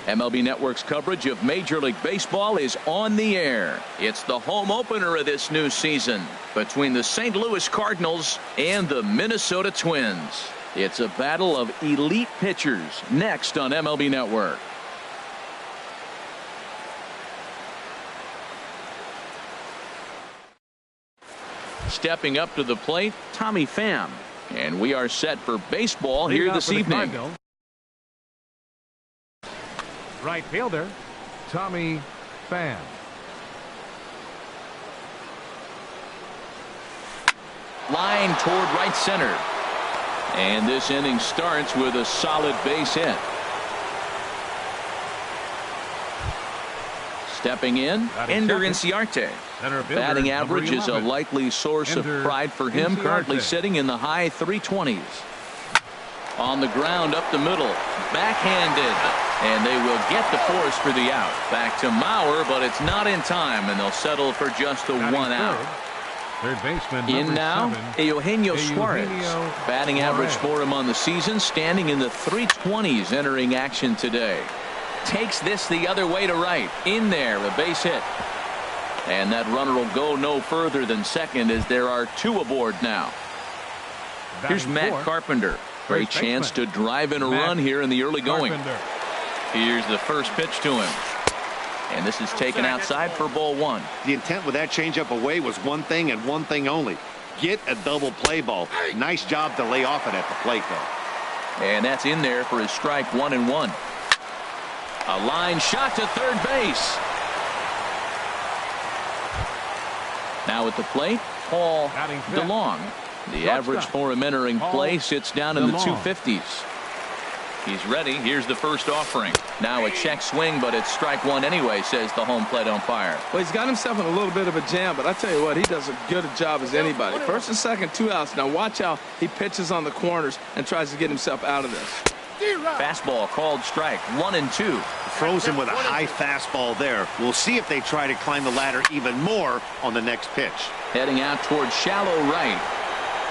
MLB Network's coverage of Major League Baseball is on the air. It's the home opener of this new season between the St. Louis Cardinals and the Minnesota Twins. It's a battle of elite pitchers next on MLB Network. Stepping up to the plate, Tommy Pham. And we are set for baseball here this evening. Right fielder, Tommy Pham. Line toward right center. And this inning starts with a solid base hit. Stepping in, Ender Inciarte. Batting average is a likely source of pride for him, currently sitting in the high 320s. On the ground up the middle, backhanded, and they will get the force for the out. Back to Mauer, but it's not in time, and they'll settle for just the one out. Third baseman in now, Eugenio Suarez. Batting average for him on the season, standing in the 320s entering action today. Takes this the other way to right. In there, a base hit. And that runner will go no further than second as there are two aboard now. Here's Matt Carpenter. Great chance to drive in a run here in the early going. Here's the first pitch to him. And this is taken outside for ball one. The intent with that changeup away was one thing and one thing only. Get a double play ball. Nice job to lay off it at the plate, though. And that's in there for his strike 1-1. A line shot to third base. Now at the plate, Paul DeLong. The average for him entering play sits down in the 250s. He's ready. Here's the first offering. Now a check swing, but it's strike one anyway, says the home plate umpire. Well, he's got himself in a little bit of a jam, but I tell you what, he does as good a job as anybody. First and second, 2 outs. Now watch how he pitches on the corners and tries to get himself out of this. Fastball called strike 1-2. Frozen with a high fastball there. We'll see if they try to climb the ladder even more on the next pitch. Heading out towards shallow right.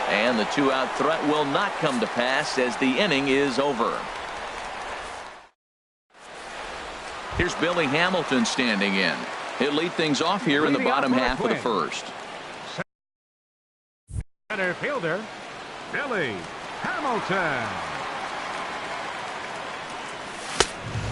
And the 2-out threat will not come to pass as the inning is over. Here's Billy Hamilton standing in. He'll lead things off here in the bottom half of the first. Center fielder, Billy Hamilton.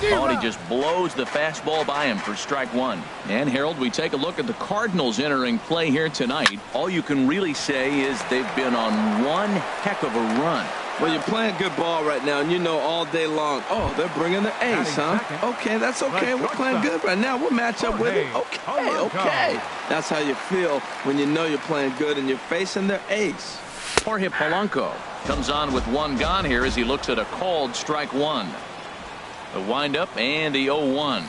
Oh, and he just blows the fastball by him for strike one. And Harold, we take a look at the Cardinals entering play here tonight. All you can really say is they've been on one heck of a run. Well, you're playing good ball right now, and you know all day long, oh, they're bringing the ace, huh? Okay, that's okay. We're playing good right now. We'll match up with it. Okay. That's how you feel when you know you're playing good and you're facing their ace. Jorge Polanco comes on with one gone here as he looks at a called strike one. The windup and the 0-1.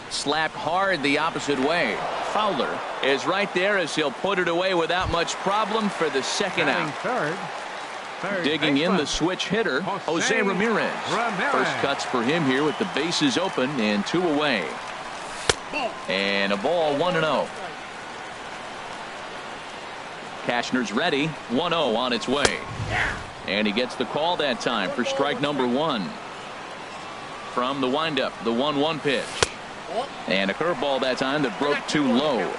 Slapped hard the opposite way. Fowler is right there as he'll put it away without much problem for the second out. Digging in the switch hitter, Jose Ramirez. First cuts for him here with the bases open and 2 away. And a ball 1-0. Cashner's ready. 1-0 on its way. And he gets the call that time for strike number 1. From the windup, the 1-1 pitch. And a curveball that time that broke too low.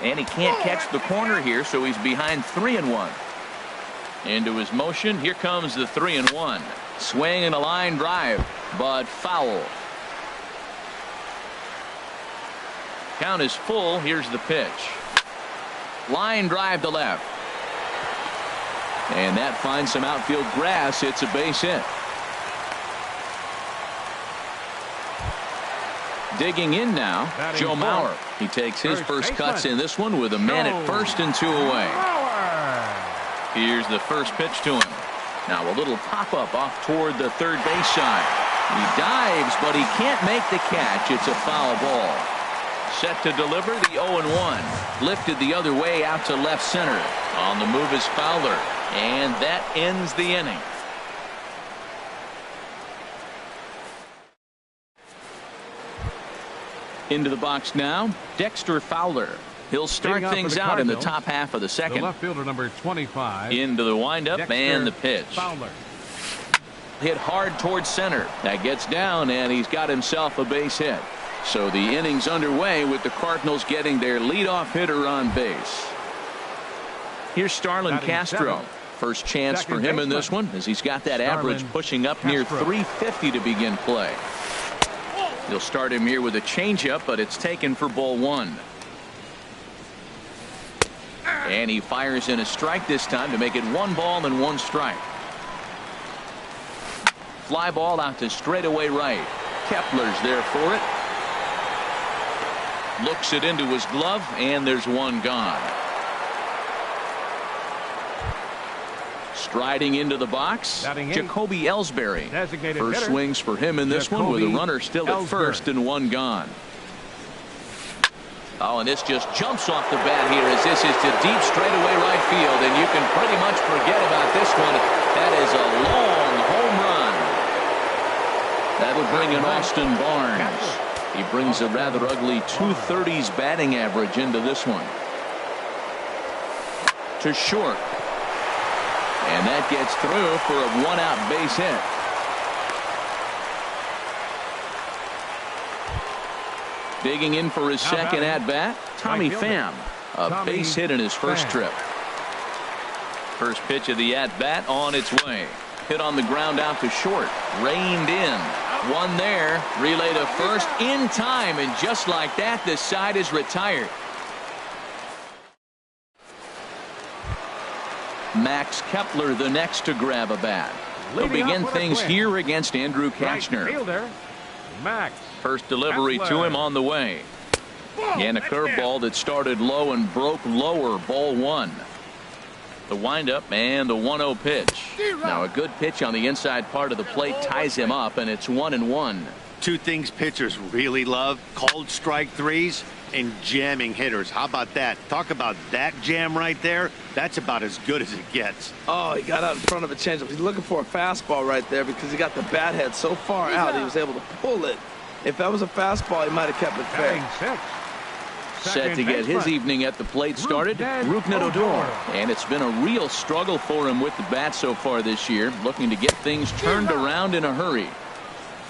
And he can't catch the corner here, so he's behind 3-1. Into his motion, here comes the 3-1. Swing and a line drive, but foul. Count is full. Here's the pitch. Line drive to left. And that finds some outfield grass. It's a base hit. Digging in now, Joe Mauer. He takes his first cuts in this one with a man at first and 2 away. Here's the first pitch to him. Now a little pop-up off toward the third base side. He dives, but he can't make the catch. It's a foul ball. Set to deliver the 0-1. Lifted the other way out to left center. On the move is Fowler. And that ends the inning. Into the box now, Dexter Fowler. He'll start things out in the top half of the second. The left fielder, number 25. Into the windup Dexter and the pitch. Fowler. hit hard towards center. That gets down, and he's got himself a base hit. So the inning's underway with the Cardinals getting their leadoff hitter on base. Here's Starlin Castro. First chance for him in this one, as he's got that average pushing up near 350 to begin play. He'll start him here with a changeup, but it's taken for ball one. And he fires in a strike this time to make it 1 ball and 1 strike. Fly ball out to straightaway right. Kepler's there for it. Looks it into his glove, and there's 1 gone. Striding into the box, Jacoby Ellsbury. First swings for him in this one with a runner still at first and 1 gone. Oh, and this just jumps off the bat here as this is to deep straightaway right field, and you can pretty much forget about this one. That is a long home run. That'll bring in Austin Barnes. He brings a rather ugly 230s batting average into this one. To short. And that gets through for a 1-out base hit. Digging in for his second at-bat, Tommy Pham. A base hit in his first trip. First pitch of the at-bat on its way. Hit on the ground out to short. Reined in. One there. Relay to first in time. And just like that, the side is retired. Max Kepler the next to grab a bat. He'll begin things here against Andrew Kachner. First delivery to him on the way. And a curveball that started low and broke lower, ball 1. The windup and the 1-0 pitch. Now a good pitch on the inside part of the plate ties him up, and it's 1-1. 2 things pitchers really love: called strike threes and jamming hitters. How about that? Talk about that jam right there. That's about as good as it gets. Oh, he got out in front of a changeup. He's looking for a fastball right there because he got the bat head so far out he was able to pull it. If that was a fastball, he might have kept it fair. Set to get his evening at the plate started, Rougned Odor. And it's been a real struggle for him with the bat so far this year, looking to get things turned around in a hurry.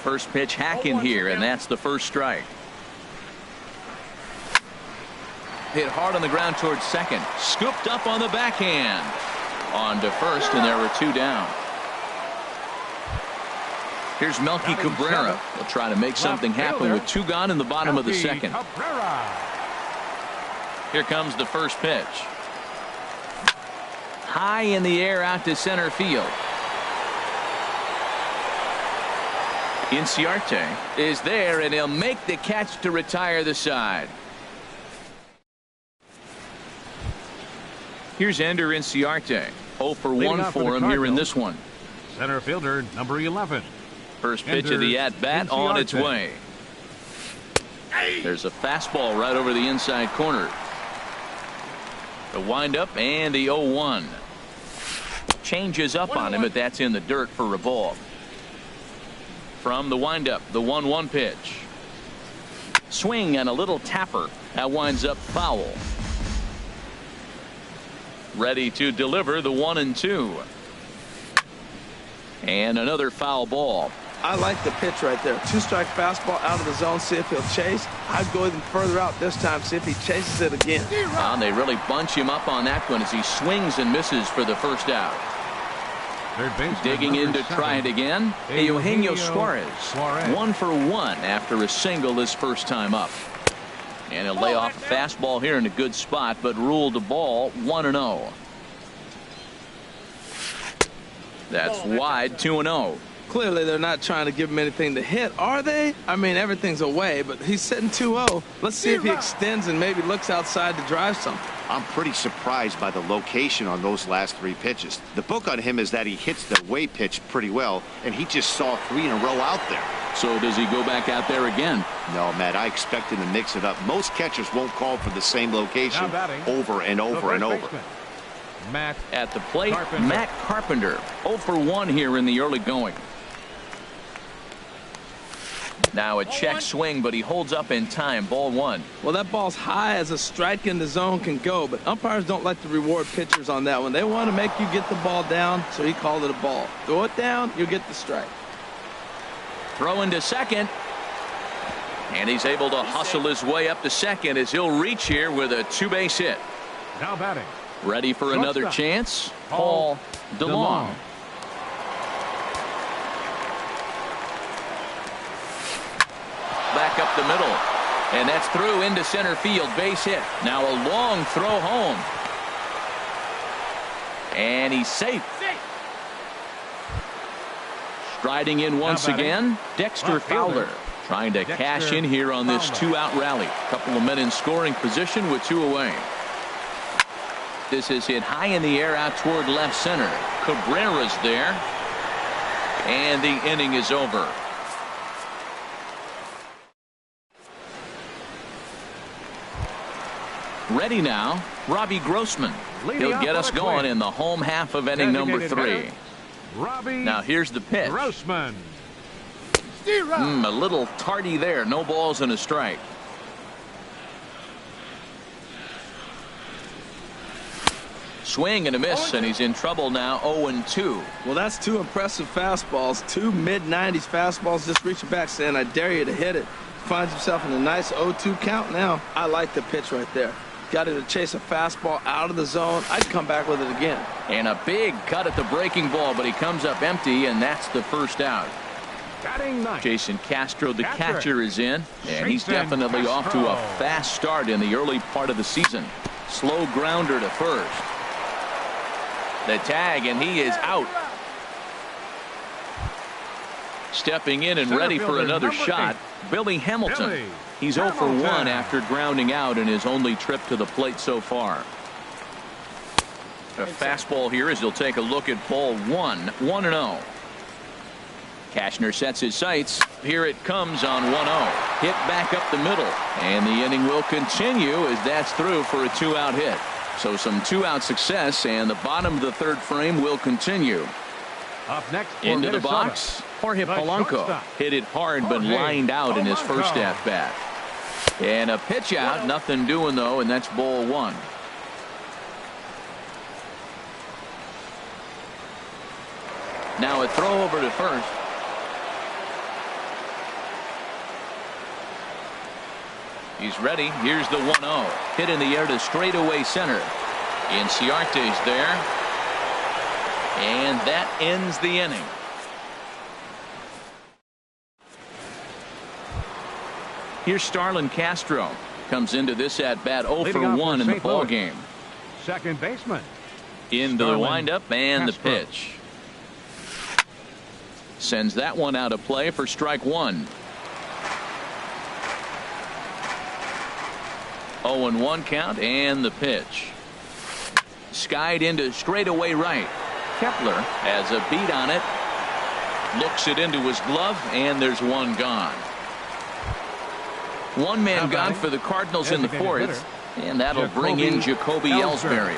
First pitch hack in here, and that's the first strike. Hit hard on the ground towards second. Scooped up on the backhand. On to first, and there were 2 down. Here's Melky Cabrera. He'll try to make something happen with 2 gone in the bottom of the second. Here comes the first pitch. High in the air out to center field. Inciarte is there, and he'll make the catch to retire the side. Here's Ender Inciarte. 0 for 1 for him here in this one. Center fielder, number 11. First pitch of the at-bat on its way. There's a fastball right over the inside corner. The windup and the 0-1. Changes up on him, but that's in the dirt for a ball. From the windup, the 1-1 pitch. Swing and a little tapper. That winds up foul. Ready to deliver the 1-2. And another foul ball. I like the pitch right there. 2-strike fastball out of the zone. See if he'll chase. I'd go even further out this time. See if he chases it again. And they really bunch him up on that one as he swings and misses for the first out. Digging in to try it again. Eugenio Suarez. 1 for 1 after a single this first time up. And he'll lay off a fastball here in a good spot, but ruled a ball 1-0. That's wide, 2-0. Clearly, they're not trying to give him anything to hit, are they? I mean, everything's away, but he's sitting 2-0. Let's see if he extends and maybe looks outside to drive something. I'm pretty surprised by the location on those last 3 pitches. The book on him is that he hits the away pitch pretty well, and he just saw 3 in a row out there. So does he go back out there again? No, Matt, I expect him to mix it up. Most catchers won't call for the same location over and over and over. At the plate, Matt Carpenter. 0 for 1 here in the early going. Now a check swing, but he holds up in time. Ball one. Well, that ball's high as a strike in the zone can go, but umpires don't like to reward pitchers on that one. They want to make you get the ball down, so he called it a ball. Throw it down, you'll get the strike. Throw into second. And he's able to hustle his way up to second as he'll reach here with a two-base hit. Now batting. Ready for another chance. Paul DeLong. Back up the middle. And that's through into center field. Base hit. Now a long throw home. And he's safe. Striding in once again, Dexter Fowler. Trying to cash in here on this two-out rally. Couple of men in scoring position with two away. This is hit high in the air out toward left center. Cabrera's there. And the inning is over. Ready now, Robbie Grossman. He'll get us going in the home half of inning number 3. Now here's the pitch. Grossman. A little tardy there. No balls and a strike. Swing and a miss, and he's in trouble now. 0-2. Well, that's two impressive fastballs. Two mid-90s fastballs just reaching back saying, I dare you to hit it. Finds himself in a nice 0-2 count now. I like the pitch right there. Got him to chase a fastball out of the zone. I'd come back with it again. And a big cut at the breaking ball, but he comes up empty, and that's the first out. Jason Castro, the catcher, is in, and he's definitely off to a fast start in the early part of the season. Slow grounder to first. The tag, and he is out. Stepping in and ready for another shot, Billy Hamilton. He's 0 for 1 after grounding out in his only trip to the plate so far. A fastball here as he'll take a look at ball 1, 1-0. Cashner sets his sights. Here it comes on 1-0. Hit back up the middle, and the inning will continue as that's through for a two-out hit. So some two-out success, and the bottom of the third frame will continue. Up next into the box, Jorge Polanco hit it hard but lined out in his first at-bat. And a pitch out, nothing doing though, and that's ball 1. Now a throw over to first. He's ready. Here's the 1-0. Hit in the air to straightaway center. Inciarte's there. And that ends the inning. Here's Starlin Castro. Comes into this at bat 0 for 1 in the ball game. Second baseman. Into the windup and the pitch. Sends that one out of play for strike 1. 0-1 count and the pitch. Skied into straightaway right. Kepler has a beat on it. Looks it into his glove, and there's one gone. One man gone for the Cardinals in the fourth, and that'll bring in Jacoby Ellsbury.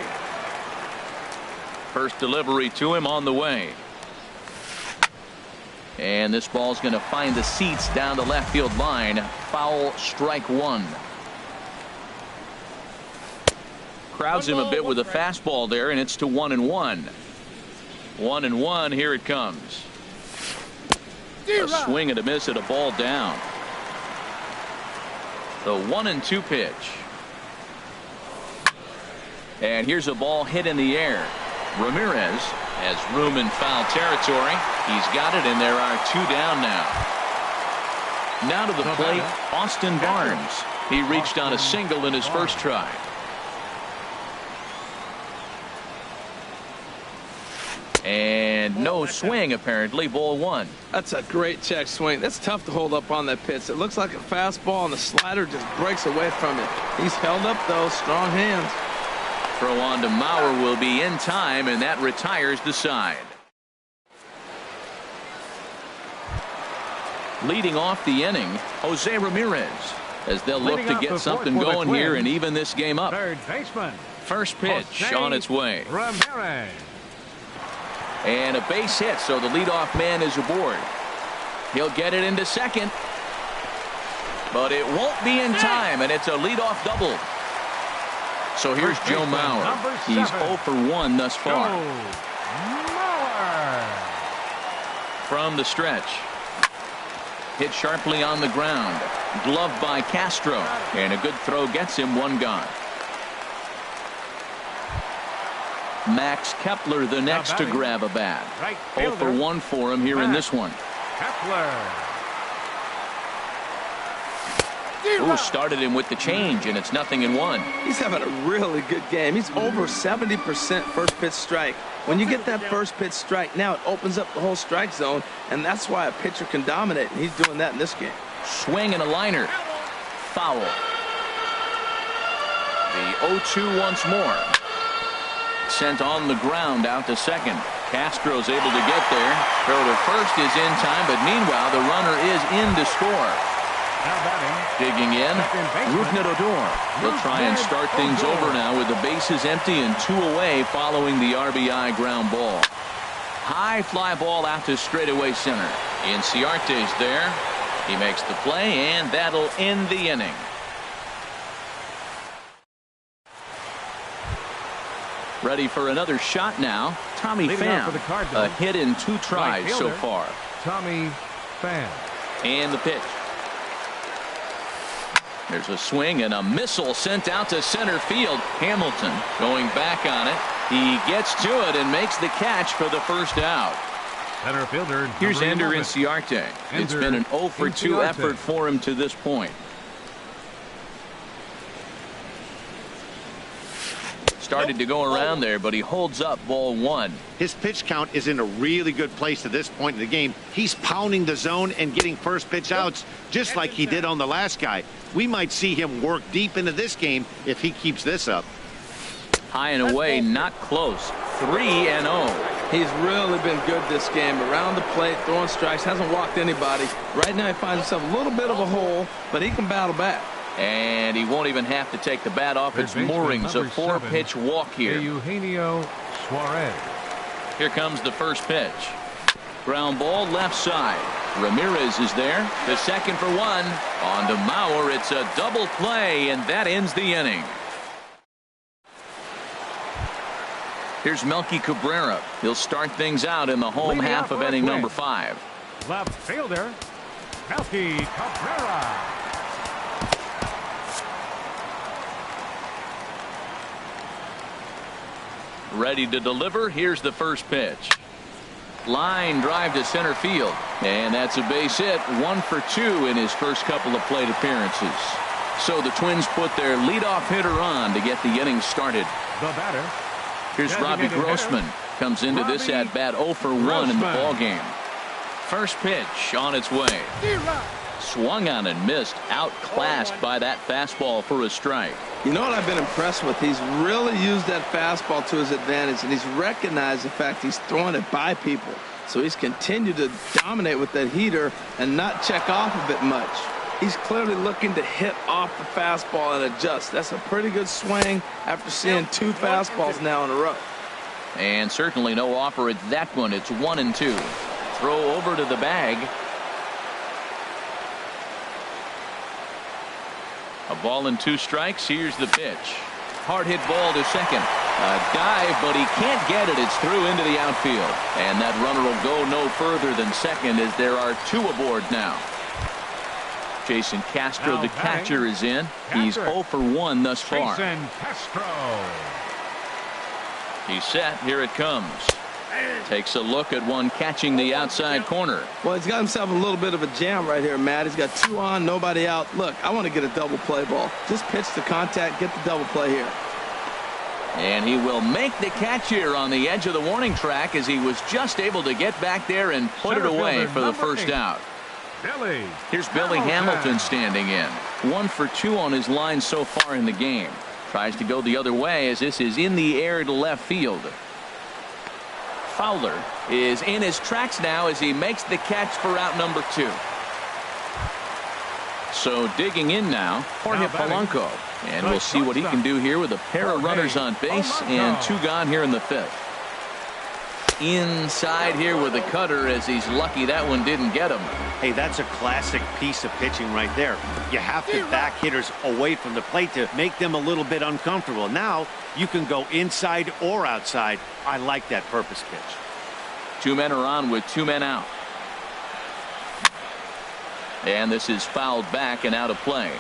First delivery to him on the way. And this ball's going to find the seats down the left field line. Foul, strike 1. Crowds him a bit with a fastball there, and it's to 1-1. 1-1. Here it comes. A swing and a miss at a ball down. The 1-2 pitch. And here's a ball hit in the air. Ramirez has room in foul territory. He's got it, and there are 2 down now. Now to the plate, Austin Barnes. He reached on a single in his first try. And no swing, apparently. Ball 1. That's a great check swing. That's tough to hold up on that pitch. It looks like a fastball, and the slider just breaks away from it. He's held up, though. Strong hands. Throw on to Mauer will be in time, and that retires the side. Leading off the inning, Jose Ramirez, as they'll look to get something going here and even this game up. Third baseman. First pitch on its way. Ramirez. And a base hit, so the leadoff man is aboard. He'll get it into second. but it won't be in time, and it's a leadoff double. So here's Joe Mauer. He's 0 for 1 thus far. From the stretch. Hit sharply on the ground. Gloved by Castro. And a good throw gets him one gone. Max Kepler the next to grab a bat. 0 for 1 for him here in this one. Ooh, started him with the change, and it's 0-1. He's having a really good game. He's over 70% first pitch strike. When you get that first pitch strike, now it opens up the whole strike zone, and that's why a pitcher can dominate, and he's doing that in this game. Swing and a liner. Foul. The 0-2 once more. Sent on the ground out to second. Castro's able to get there. Throw to first is in time, but meanwhile the runner is in to score. Digging in, Rougned Odor. He'll try and start things over now with the bases empty and 2 away following the RBI ground ball. High fly ball out to straightaway center. Inciarte's there. He makes the play, and that'll end the inning. Ready for another shot now. Tommy Pham. A hit in 2 tries so far. Tommy Pham. And the pitch. There's a swing and a missile sent out to center field. Hamilton going back on it. He gets to it and makes the catch for the first out. Center fielder. Here's Ender Inciarte. It's been an 0 for 2 effort for him to this point. Started to go around there, but he holds up ball 1. His pitch count is in a really good place at this point in the game. He's pounding the zone and getting first pitch outs just like he did on the last guy. We might see him work deep into this game if he keeps this up. High and away, not close. 3-0. He's really been good this game. Around the plate, throwing strikes, hasn't walked anybody. Right now he finds himself a little bit of a hole, but he can battle back. And he won't even have to take the bat off its moorings. A 4-pitch walk here. Eugenio Suarez. Here comes the first pitch. Ground ball left side. Ramirez is there. The second for 1. On to Mauer. It's a double play, and that ends the inning. Here's Melky Cabrera. He'll start things out in the home half of inning number 5. Left fielder, Melky Cabrera. Ready to deliver. Here's the first pitch. Line drive to center field. And that's a base hit. 1 for 2 in his first couple of plate appearances. So the Twins put their leadoff hitter on to get the inning started. The batter. Here's Robbie Grossman. Comes into this at bat 0 for 1 in the ball game. First pitch on its way. Swung on and missed. Outclassed by that fastball for a strike. You know what I've been impressed with? He's really used that fastball to his advantage, and he's recognized the fact he's throwing it by people. So he's continued to dominate with that heater and not check off of it much. He's clearly looking to hit off the fastball and adjust. That's a pretty good swing after seeing 2 fastballs now in a row. And certainly no offer at that one. It's 1-2. Throw over to the bag. A ball and 2 strikes. Here's the pitch. Hard hit ball to second. A dive, but he can't get it. It's through into the outfield. And that runner will go no further than second as there are 2 aboard now. Jason Castro, the catcher, is in. He's 0 for 1 thus far. Jason Castro. He's set. Here it comes. Takes a look at one catching the outside corner. Well, he's got himself a little bit of a jam right here, Matt. He's got 2 on, nobody out. Look, I want to get a double play ball. Just pitch the contact, get the double play here. And he will make the catch here on the edge of the warning track as he was just able to get back there and put it away for the first out. Here's Billy Hamilton standing in. 1 for 2 on his line so far in the game. Tries to go the other way as this is in the air to left field. Fowler is in his tracks now as he makes the catch for out number 2. So digging in now, Jorge Polanco. And we'll see what he can do here with a pair of runners on base and 2 gone here in the 5th. inside here with a cutter, as he's lucky that one didn't get him. Hey, that's a classic piece of pitching right there. You have to back hitters away from the plate to make them a little bit uncomfortable. Now you can go inside or outside. I like that purpose pitch. 2 men are on with 2 men out. And this is fouled back and out of play.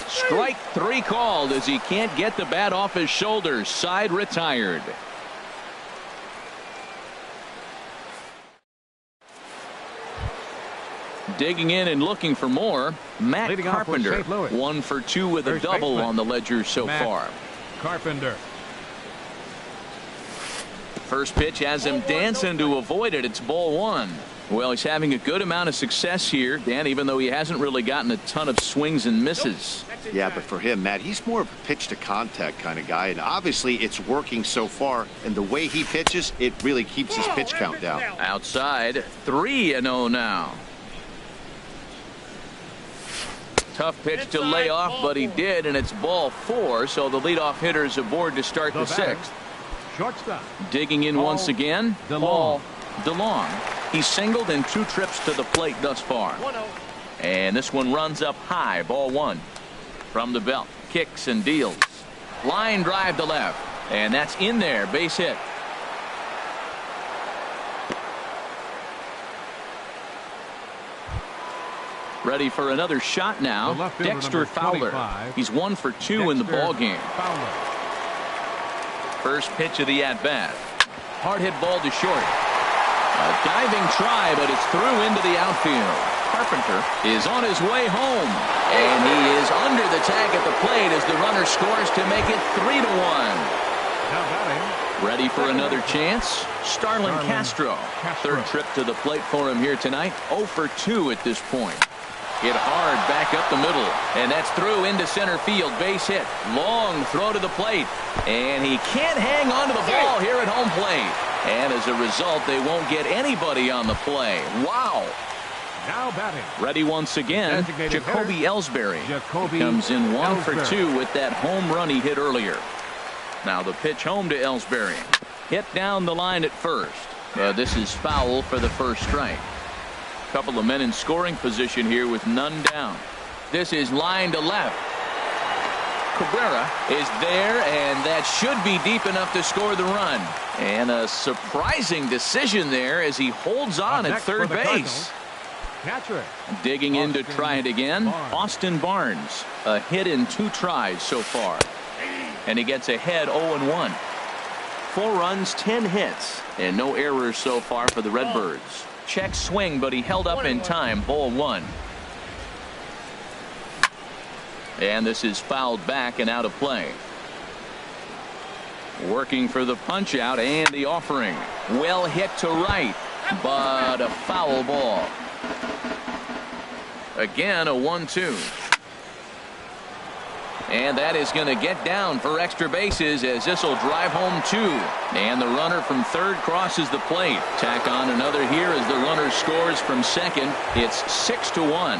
Strike 3 called as he can't get the bat off his shoulders. Side retired. Digging in and looking for more, Matt Carpenter. 1 for 2 with a double on the ledger so far. Carpenter. First pitch has him dancing to avoid it. It's ball 1. Well, he's having a good amount of success here, Dan, even though he hasn't really gotten a ton of swings and misses. Yeah, but for him, Matt, he's more of a pitch to contact kind of guy, and obviously it's working so far, and the way he pitches, it really keeps his pitch count down. Outside, 3-0 now. Tough pitch to lay off, but he did, and it's ball 4, so the leadoff hitter is aboard to start the 6th. Shortstop. Digging in once again, Paul DeLong. He's singled in 2 trips to the plate thus far. And this one runs up high, ball 1. From the belt, kicks and deals. Line drive to left, and that's in there, base hit. Ready for another shot now, Dexter Fowler. He's 1 for 2 in the ball game. First pitch of the at-bat. Hard hit ball to short. A diving try, but it's through into the outfield. Carpenter is on his way home, and he is under the tag at the plate as the runner scores to make it 3-1. Ready for another chance? Starlin Castro. Third trip to the plate for him here tonight. 0 for 2 at this point. Hit hard back up the middle, and that's through into center field. Base hit. Long throw to the plate, and he can't hang on to the ball here at home plate. And as a result, they won't get anybody on the play. Wow. Now batting. Ready once again, Jacoby Ellsbury. Comes in 1 for 2 with that home run he hit earlier. Now the pitch home to Ellsbury. Hit down the line at first. This is foul for the first strike. Couple of men in scoring position here with none down. This is line to left. Cabrera is there, and that should be deep enough to score the run. And a surprising decision there as he holds on at third base. Digging in to try it again, Austin Barnes. A hit in 2 tries so far. And he gets ahead 0-1. 4 runs, 10 hits, and no errors so far for the Redbirds. Check swing, but he held up in time. Ball 1. And this is fouled back and out of play. Working for the punch out and the offering. Well hit to right, but a foul ball. Again, a 1-2. And that is going to get down for extra bases as this will drive home 2. And the runner from third crosses the plate. Tack on another here as the runner scores from second. It's 6-1.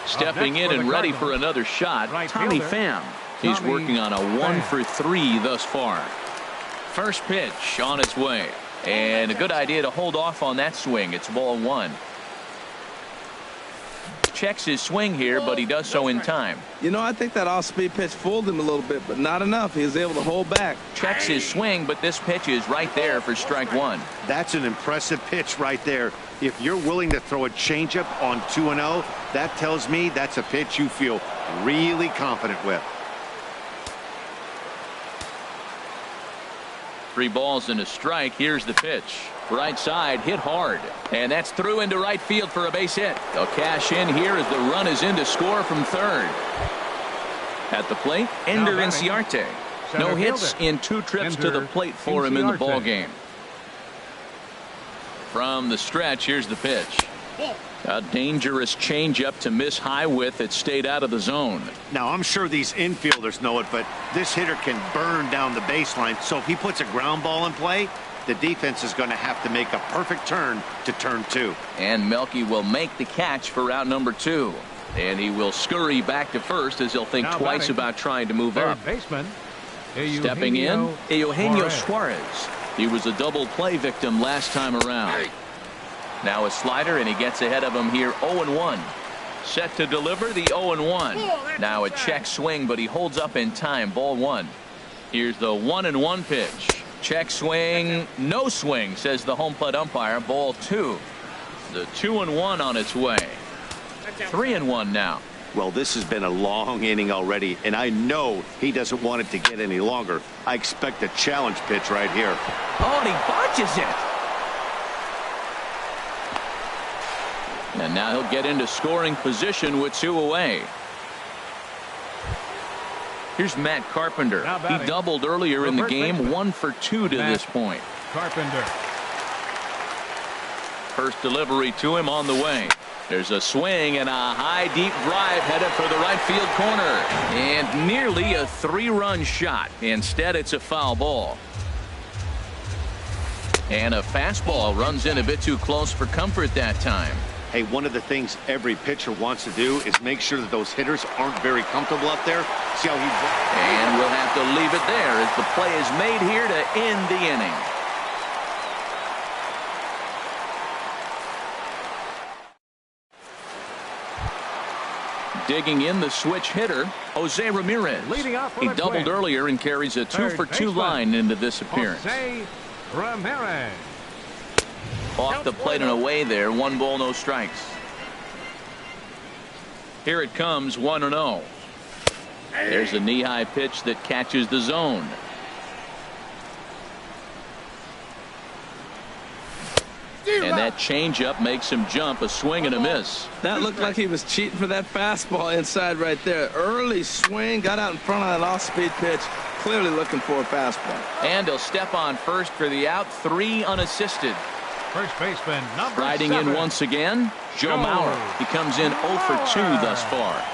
Stepping in and ready for another shot, Tommy Pham. He's working on a 1 for 3 thus far. First pitch on its way. And a good idea to hold off on that swing. It's ball 1. Checks his swing here, but he does so in time. You know, I think that off-speed pitch fooled him a little bit, but not enough. He was able to hold back. Checks his swing, but this pitch is right there for strike 1. That's an impressive pitch right there. If you're willing to throw a changeup on 2-0, that tells me that's a pitch you feel really confident with. 3 balls and a strike. Here's the pitch. Right side, hit hard. And that's through into right field for a base hit. They'll cash in here as the run is in to score from third. At the plate, Ender Inciarte. No hits in 2 trips to the plate for him in the ball game. From the stretch, here's the pitch. A dangerous changeup to miss high with. It stayed out of the zone. Now, I'm sure these infielders know it, but this hitter can burn down the baseline. So if he puts a ground ball in play, the defense is going to have to make a perfect turn to turn 2. And Melky will make the catch for out number 2. And he will scurry back to first as he'll think twice about trying to move up. Stepping in, Eugenio Suarez. He was a double play victim last time around. Now a slider, and he gets ahead of him here 0-1. Set to deliver the 0-1. Now a check swing, but he holds up in time. Ball one. Here's the 1-1 pitch. Check swing, no swing, says the home plate umpire. Ball two. The 2-1 on its way. 3-1 now. Well, this has been a long inning already, and I know he doesn't want it to get any longer. I expect a challenge pitch right here. Oh, and he botches it. And now he'll get into scoring position with two away. Here's Matt Carpenter. He doubled earlier in the game, 1 for 2 to this point. Carpenter. First delivery to him on the way. There's a swing and a high deep drive headed for the right field corner, and nearly a 3-run shot. Instead, it's a foul ball. And a fastball runs in a bit too close for comfort that time. Hey, one of the things every pitcher wants to do is make sure that those hitters aren't very comfortable up there. See how he... And we'll have to leave it there as the play is made here to end the inning. Digging in, the switch hitter, Jose Ramirez. He doubled earlier and carries a 2 for 2 line into this appearance. Jose Ramirez. Off the plate and away there. 1 ball, no strikes. Here it comes, 1-0. There's a knee-high pitch that catches the zone. And that changeup makes him jump. A swing and a miss. That looked like he was cheating for that fastball inside right there. Early swing, got out in front of that off-speed pitch. Clearly looking for a fastball. And he'll step on first for the out. 3 unassisted. First baseman, number Riding 7. in once again, Joe Mauer. He comes in 0 for 2 thus far.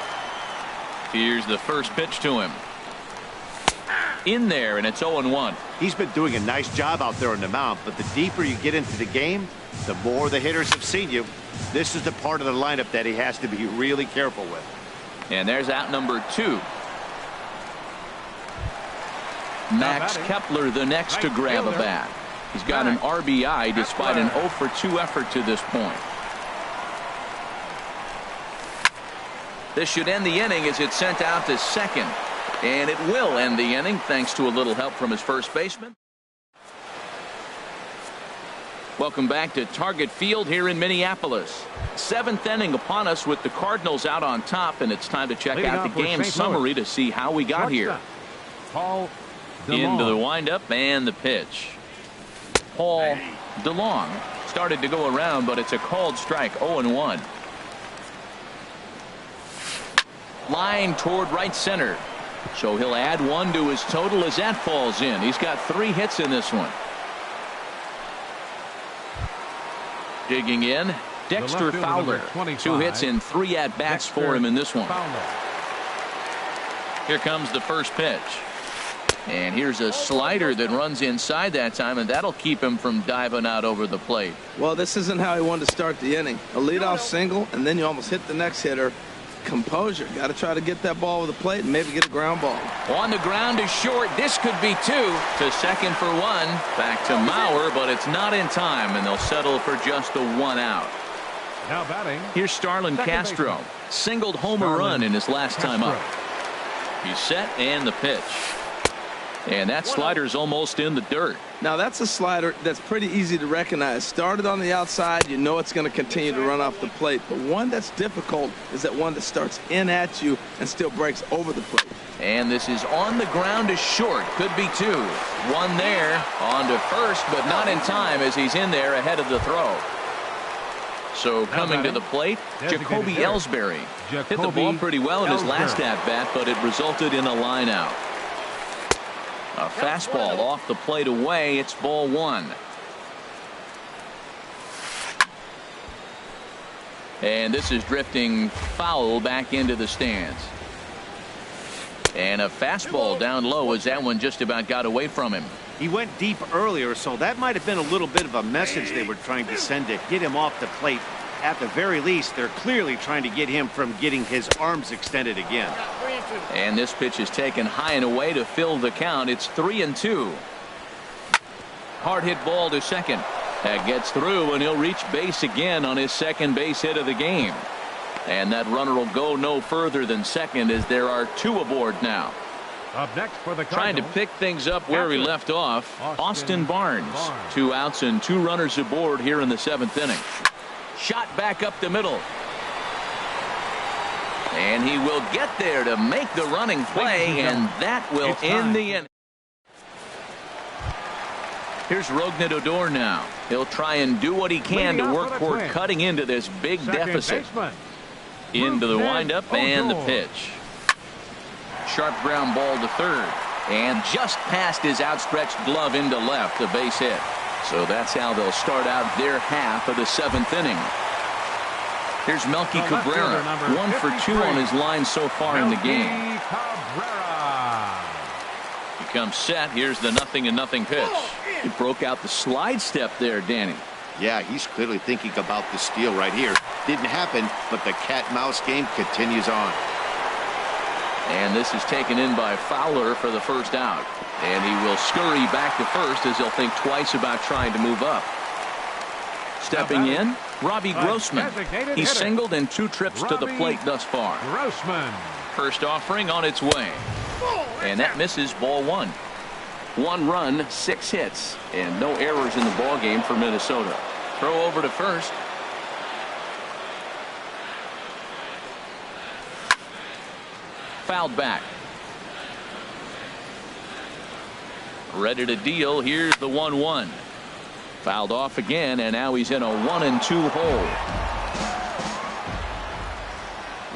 Here's the first pitch to him. In there, and it's 0-1. He's been doing a nice job out there on the mound, but the deeper you get into the game, the more the hitters have seen you. This is the part of the lineup that he has to be really careful with. And there's out number 2. Max Kepler, the next to grab a bat. He's got an RBI despite an 0 for 2 effort to this point. This should end the inning as it's sent out to second. And it will end the inning thanks to a little help from his first baseman. Welcome back to Target Field here in Minneapolis. 7th inning upon us with the Cardinals out on top, and it's time to check out the game summary to see how we got here. Paul Into the windup and the pitch. Paul DeLong started to go around, but it's a called strike. 0-1. Line toward right center. So he'll add 1 to his total as that falls in. He's got 3 hits in this one. Digging in, Dexter Fowler. 2 hits in 3 at-bats for him in this one. Here comes the first pitch. And here's a slider that runs inside that time, and that'll keep him from diving out over the plate. Well, this isn't how he wanted to start the inning. A leadoff single, and then you almost hit the next hitter. Composure. Got to try to get that ball over the plate and maybe get a ground ball. On the ground is short. This could be 2. To second for 1. Back to Mauer, but it's not in time, and they'll settle for just a 1 out. Now batting. Here's Starlin Castro. Baseman. Singled homer run in his last time up. He's set and the pitch. And that slider's almost in the dirt. Now that's a slider that's pretty easy to recognize. Started on the outside, you know it's going to continue to run off the plate. But one that's difficult is that one that starts in at you and still breaks over the plate. And this is on the ground is short. Could be 2. 1 there. On to first, but not in time as he's in there ahead of the throw. So coming to the plate, Jacoby Ellsbury. Hit the ball pretty well in his last at-bat, but it resulted in a line out. A fastball off the plate away. It's ball 1. And this is drifting foul back into the stands. And a fastball down low as that one just about got away from him. He went deep earlier, so that might have been a little bit of a message they were trying to send to get him off the plate. At the very least, they're clearly trying to get him from getting his arms extended again. And this pitch is taken high and away to fill the count. It's 3-2. Hard hit ball to second. That gets through, and he'll reach base again on his second base hit of the game. And that runner will go no further than second, as there are two aboard now. Up next for the Trying to pick things up where we left off, Austin Barnes. 2 outs and 2 runners aboard here in the 7th inning. Shot back up the middle. And he will get there to make the running play, and that will end the inning. Here's Rougned Odor now. He'll try and do what he can to work toward cutting into this big deficit. Into the windup and the pitch. Sharp ground ball to third, and just past his outstretched glove into left, a base hit. So that's how they'll start out their half of the 7th inning. Here's Melky Cabrera, 1 for 2 on his line so far in the game. He comes set. Here's the 0-0 pitch. He broke out the slide step there, Danny. Yeah, he's clearly thinking about the steal right here. Didn't happen, but the cat-mouse game continues on. And this is taken in by Fowler for the first out. And he will scurry back to first, as he'll think twice about trying to move up. Stepping in, Robbie Grossman. He's singled in 2 trips to the plate thus far. Grossman. First offering on its way. And that misses, ball 1. 1 run, 6 hits, and no errors in the ball game for Minnesota. Throw over to first. Fouled back. Ready to deal. Here's the 1-1. Fouled off again, and now he's in a 1-2 hole.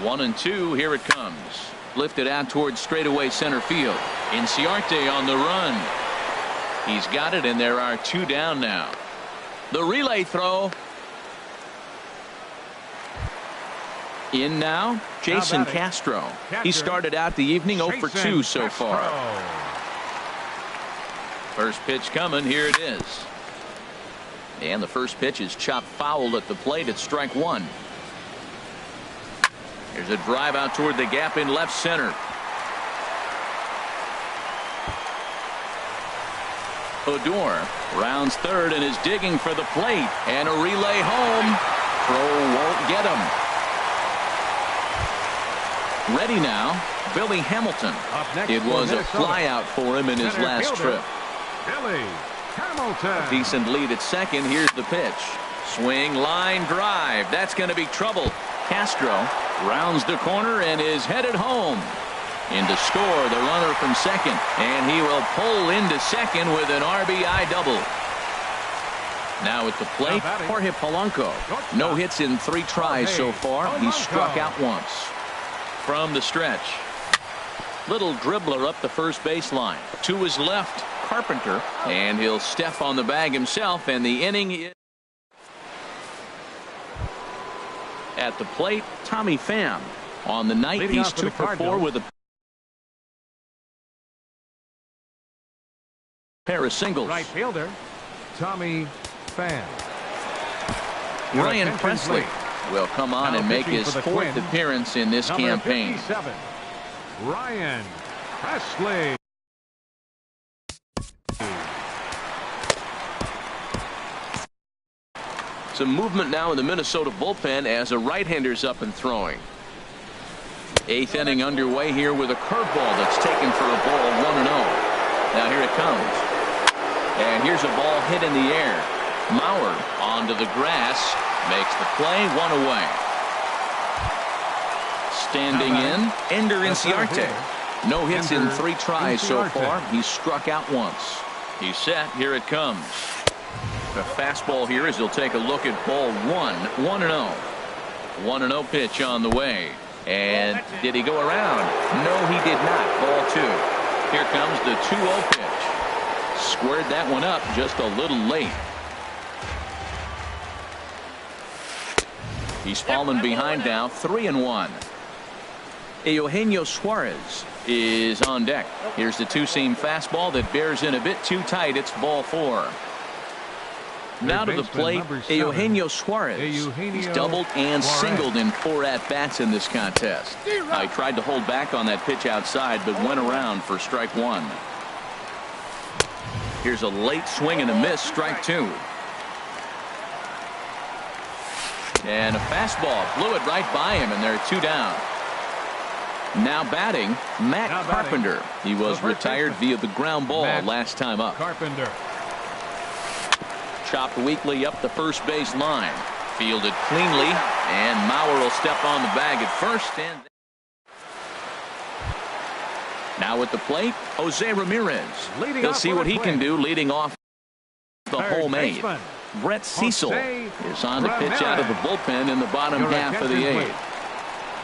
1-2. Here it comes. Lifted out towards straightaway center field. Inciarte on the run. He's got it, and there are 2 down now. The relay throw. In now, Jason Castro. He started out the evening 0 for 2 so far. First pitch coming. Here it is. And the first pitch is chopped foul at the plate at strike 1. Here's a drive out toward the gap in left center. Odor rounds third and is digging for the plate, and a relay home. Throw won't get him. Ready now, Billy Hamilton. It was a fly out for him in his last trip. Billy Hamilton. A decent lead at second. Here's the pitch. Swing, line drive. That's going to be trouble. Castro rounds the corner and is headed home. In to score, the runner from second, and he will pull into second with an RBI double. Now at the plate, Jorge Polanco. No hits in 3 tries so far. He's struck out once. From the stretch, little dribbler up the first baseline. To his left, Carpenter, and he'll step on the bag himself, and the inning is at the plate. Tommy Pham. On the night, he's 2 for 4 with a pair of singles. Right fielder, Tommy Pham. Ryan Presley will come on and make his 4th appearance in this campaign. 57, Ryan Presley. Some movement now in the Minnesota bullpen as a right-hander's up and throwing. 8th inning underway here with a curveball that's taken for a ball, 1-0. Now here it comes. And here's a ball hit in the air. Mauer onto the grass. Makes the play, 1 away. Standing in, Ender Inciarte. No hits in 3 tries so far. He's struck out once. He's set. Here it comes. The fastball here as he'll take a look at ball 1. 1-0. 1-0 pitch on the way. And did he go around? No, he did not. Ball 2. Here comes the 2-0 pitch. Squared that one up just a little late. He's fallen behind now, 3-1. Eugenio Suarez is on deck. Here's the 2-seam fastball that bears in a bit too tight. It's ball 4. Now to the plate, Eugenio Suarez. He's doubled and singled in 4 at-bats in this contest. I tried to hold back on that pitch outside, but went around for strike 1. Here's a late swing and a miss, strike 2. And a fastball blew it right by him, and there are 2 down. Now batting, Matt Carpenter. He was retired via the ground ball last time up. Carpenter. Chopped weakly up the first base line. Fielded cleanly, and Mauer will step on the bag at first. And now at the plate, Jose Ramirez. Let's see what he can do leading off the home 8. Brett Cecil is on to pitch out of the bullpen in the bottom half of the 8th.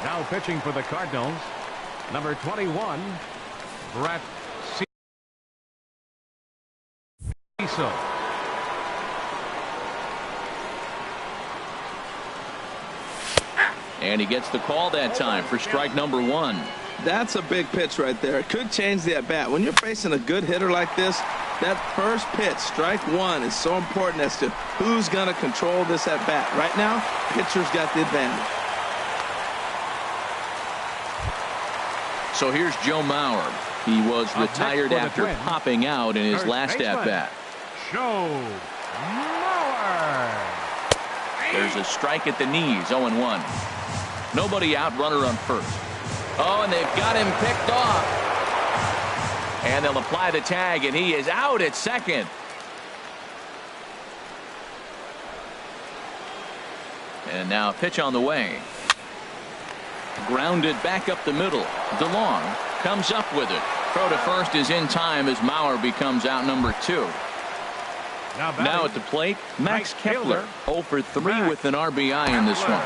Now pitching for the Cardinals, number 21, Brett Cecil. And he gets the call that time for strike number 1. That's a big pitch right there. It could change the at-bat. When you're facing a good hitter like this, that first pitch, strike 1, is so important as to who's going to control this at-bat. Right now, pitcher's got the advantage. So here's Joe Mauer. He was retired after popping out in his last at-bat. Joe Mauer. There's a strike at the knees, 0-1. Nobody out, runner on first. Oh, and they've got him picked off. And they'll apply the tag, and he is out at second. And now a pitch on the way. Grounded back up the middle. DeLong comes up with it. Throw to first is in time as Mauer becomes out number 2. Now at the plate, Max Kepler, 0 for 3 with an RBI in this one.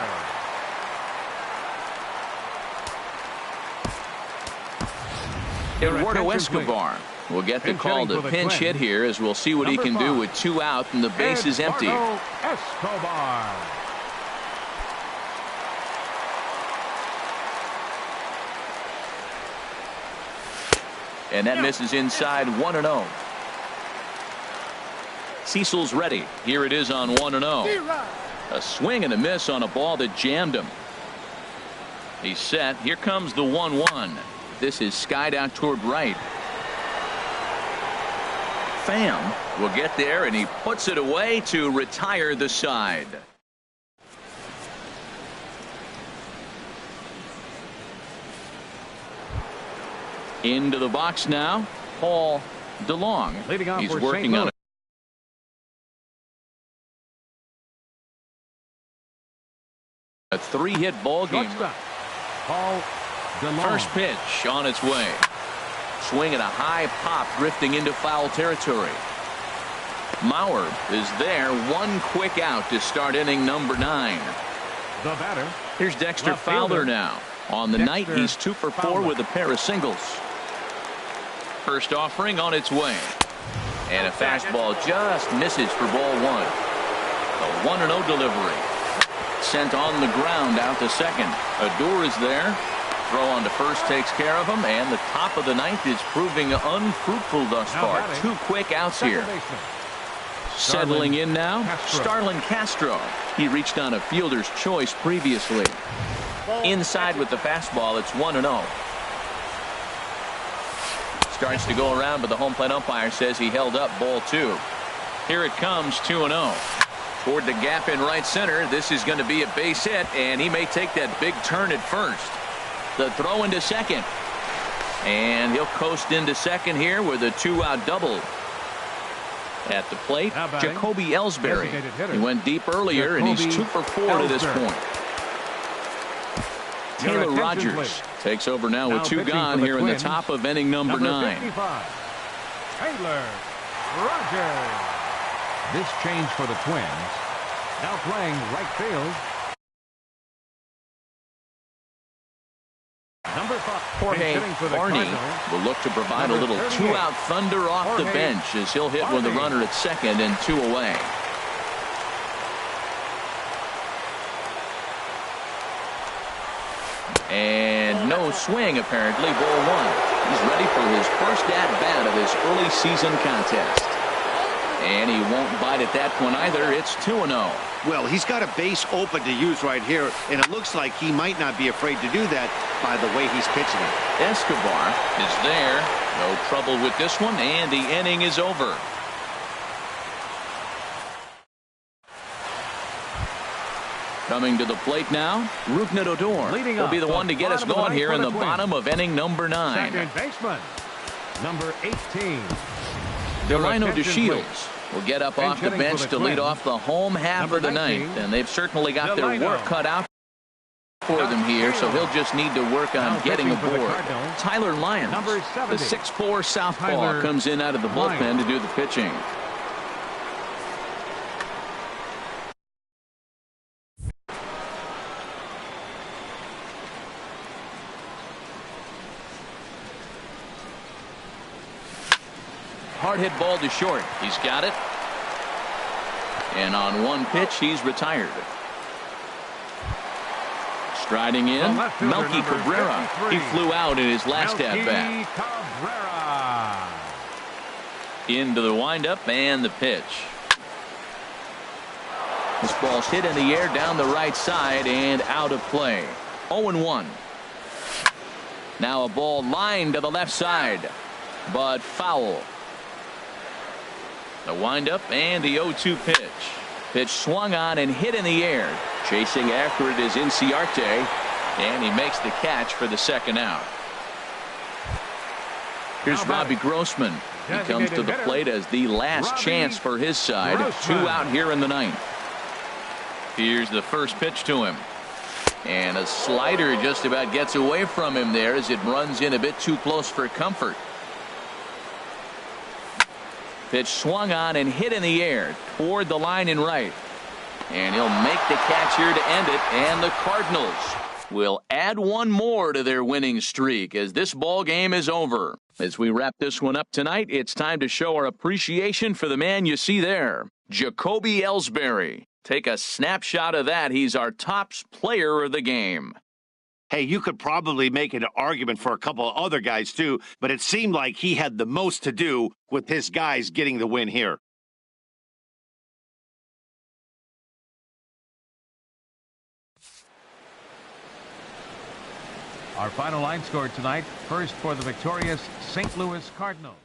Eduardo Escobar will get the call to pinch hit here, as we'll see what he can do with 2 out and the base is empty. Escobar. And that misses inside, 1-0. Cecil's ready. Here it is on 1-0. A swing and a miss on a ball that jammed him. He's set. Here comes the 1-1. This is skied out toward right. Pham will get there, and he puts it away to retire the side. Into the box now, Paul DeLong. He's working on it. A 3-hit ball game. Paul DeLong. First pitch on its way. Swing and a high pop drifting into foul territory. Mauer is there. 1 quick out to start inning number 9. The batter. Here's Dexter Fowler now. On the night, he's 2 for 4 with a pair of singles. First offering on its way. And a fastball just misses for ball 1. A 1-0 delivery. Sent on the ground out to second. Adore is there. Throw on to first takes care of him, and the top of the 9th is proving unfruitful thus far. 2 quick outs here. Settling in now, Starlin Castro. He reached on a fielder's choice previously. Inside with the fastball, it's 1-0. Starts to go around, but the home plate umpire says he held up ball 2. Here it comes, 2-0. Toward the gap in right center. This is going to be a base hit, and he may take that big turn at first. The throw into second. And he'll coast into second here with a 2-out double. At the plate, Jacoby Ellsbury. He went deep earlier, and he's 2 for 4 to this point. Taylor Rogers takes over now with 2 gone here in the top of inning number 9. Taylor Rogers. This change for the Twins. Now playing right field. Number 5. Jorge Barney will look to provide a little 2-out thunder off the bench as he'll hit with a runner at second and 2 away. And no swing, apparently. Ball 1. He's ready for his first at-bat of this early season contest. And he won't bite at that one either. It's 2-0. Well, he's got a base open to use right here, and it looks like he might not be afraid to do that by the way he's pitching it. Escobar is there. No trouble with this one, and the inning is over. Coming to the plate now, Rougned Odor will be the one to get us going here in the bottom of inning number 9. Second baseman, number 18. Delino DeShields will get up off the bench to lead off the home half of the ninth, and they've certainly got their work cut out for them here, so he'll just need to work on getting aboard. Tyler Lyons, the 6'4" southpaw, comes in out of the bullpen to do the pitching. Hard hit ball to short. He's got it. And on one pitch, he's retired. Striding in, Melky Cabrera. He flew out in his last at-bat. Into the windup and the pitch. This ball's hit in the air down the right side and out of play. 0-1. Now a ball lined to the left side, but foul. The windup and the 0-2 pitch. Pitch swung on and hit in the air. Chasing after it is Inciarte, and he makes the catch for the second out. Here's Robbie Grossman. He comes to the plate as the last chance for his side. 2 out here in the ninth. Here's the first pitch to him. And a slider just about gets away from him there as it runs in a bit too close for comfort. Pitch swung on and hit in the air toward the line and right. And he'll make the catch here to end it. And the Cardinals will add one more to their winning streak as this ball game is over. As we wrap this one up tonight, it's time to show our appreciation for the man you see there, Jacoby Ellsbury. Take a snapshot of that. He's our top player of the game. Hey, you could probably make an argument for a couple of other guys too, but it seemed like he had the most to do with his guys getting the win here. Our final line score tonight, first for the victorious St. Louis Cardinals.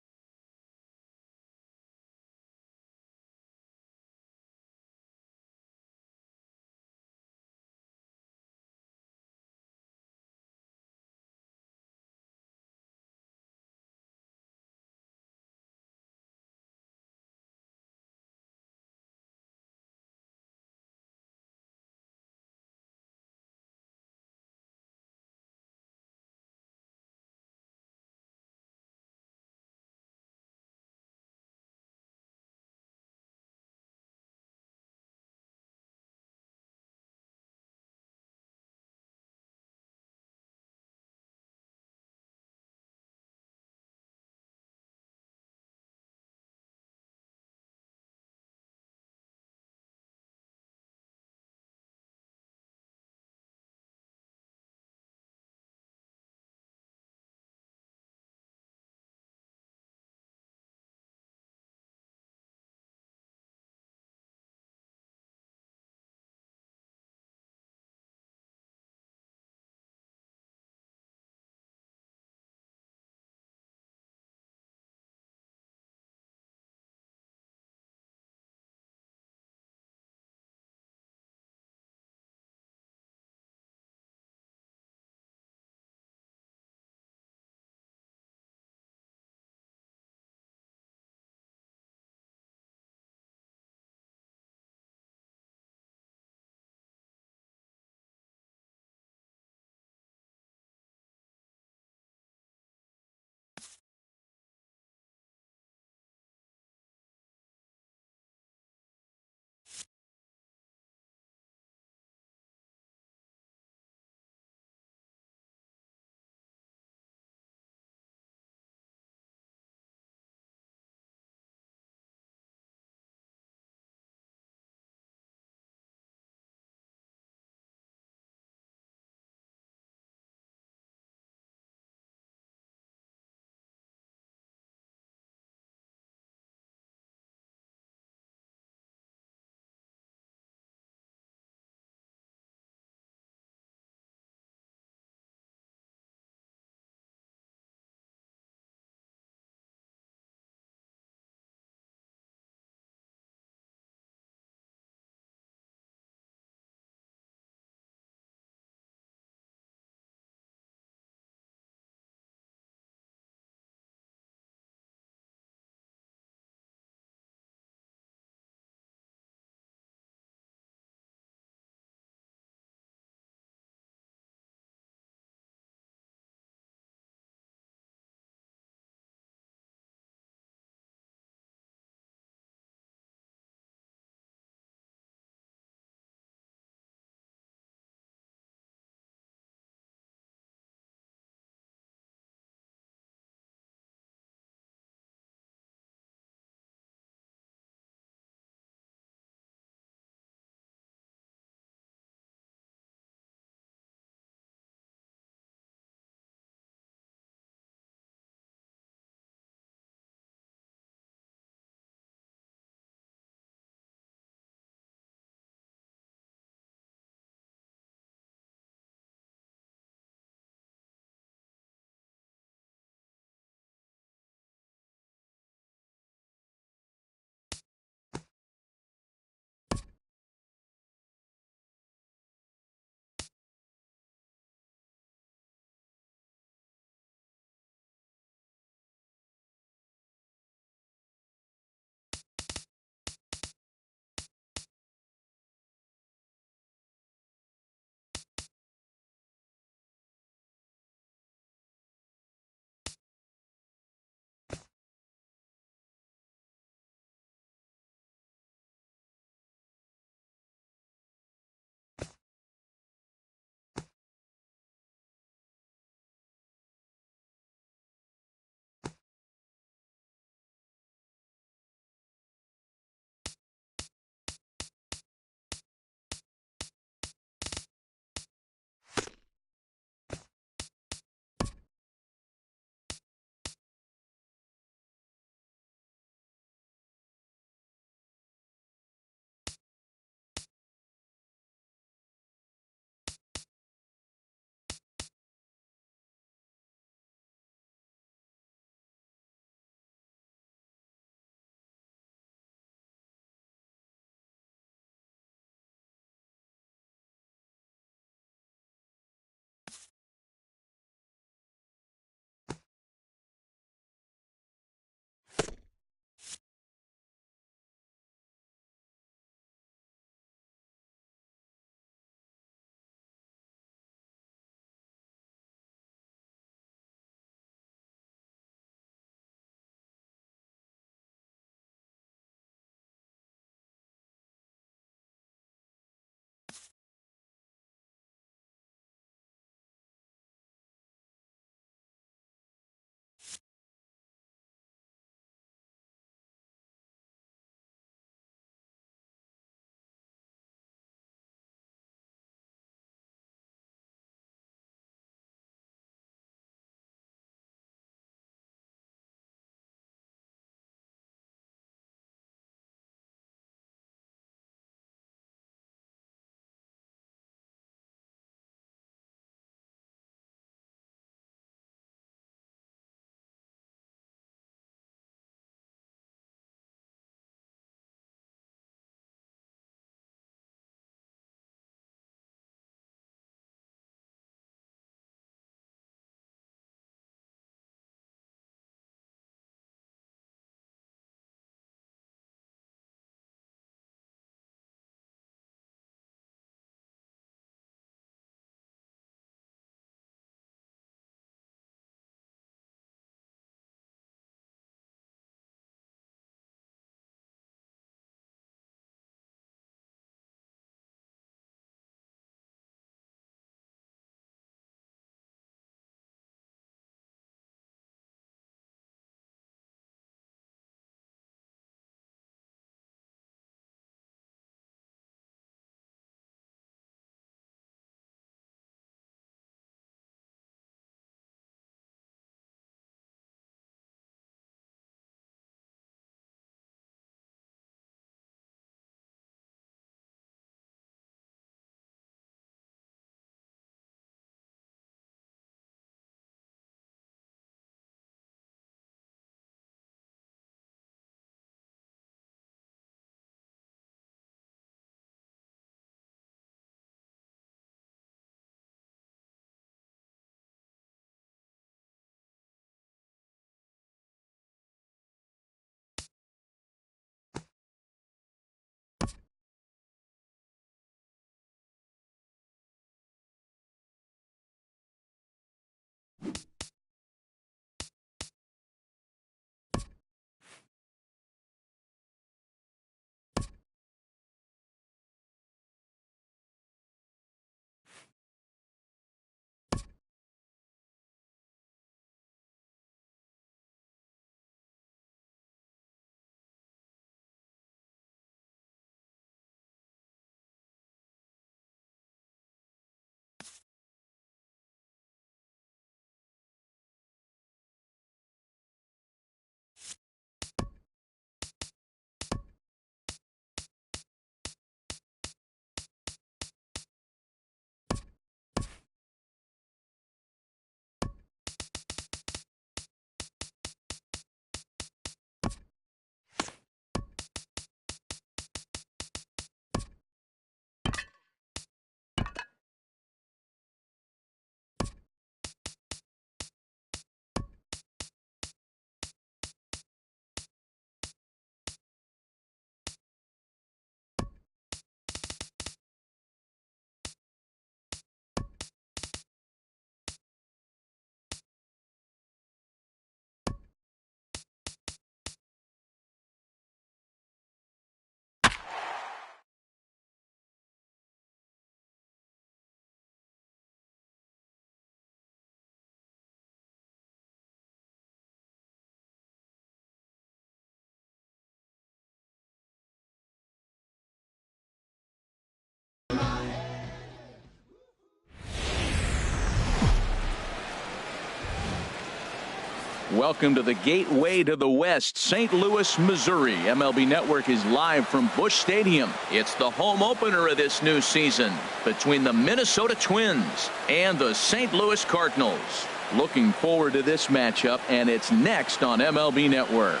Welcome to the gateway to the West, St. Louis, Missouri. MLB Network is live from Busch Stadium. It's the home opener of this new season between the Minnesota Twins and the St. Louis Cardinals. Looking forward to this matchup, and it's next on MLB Network.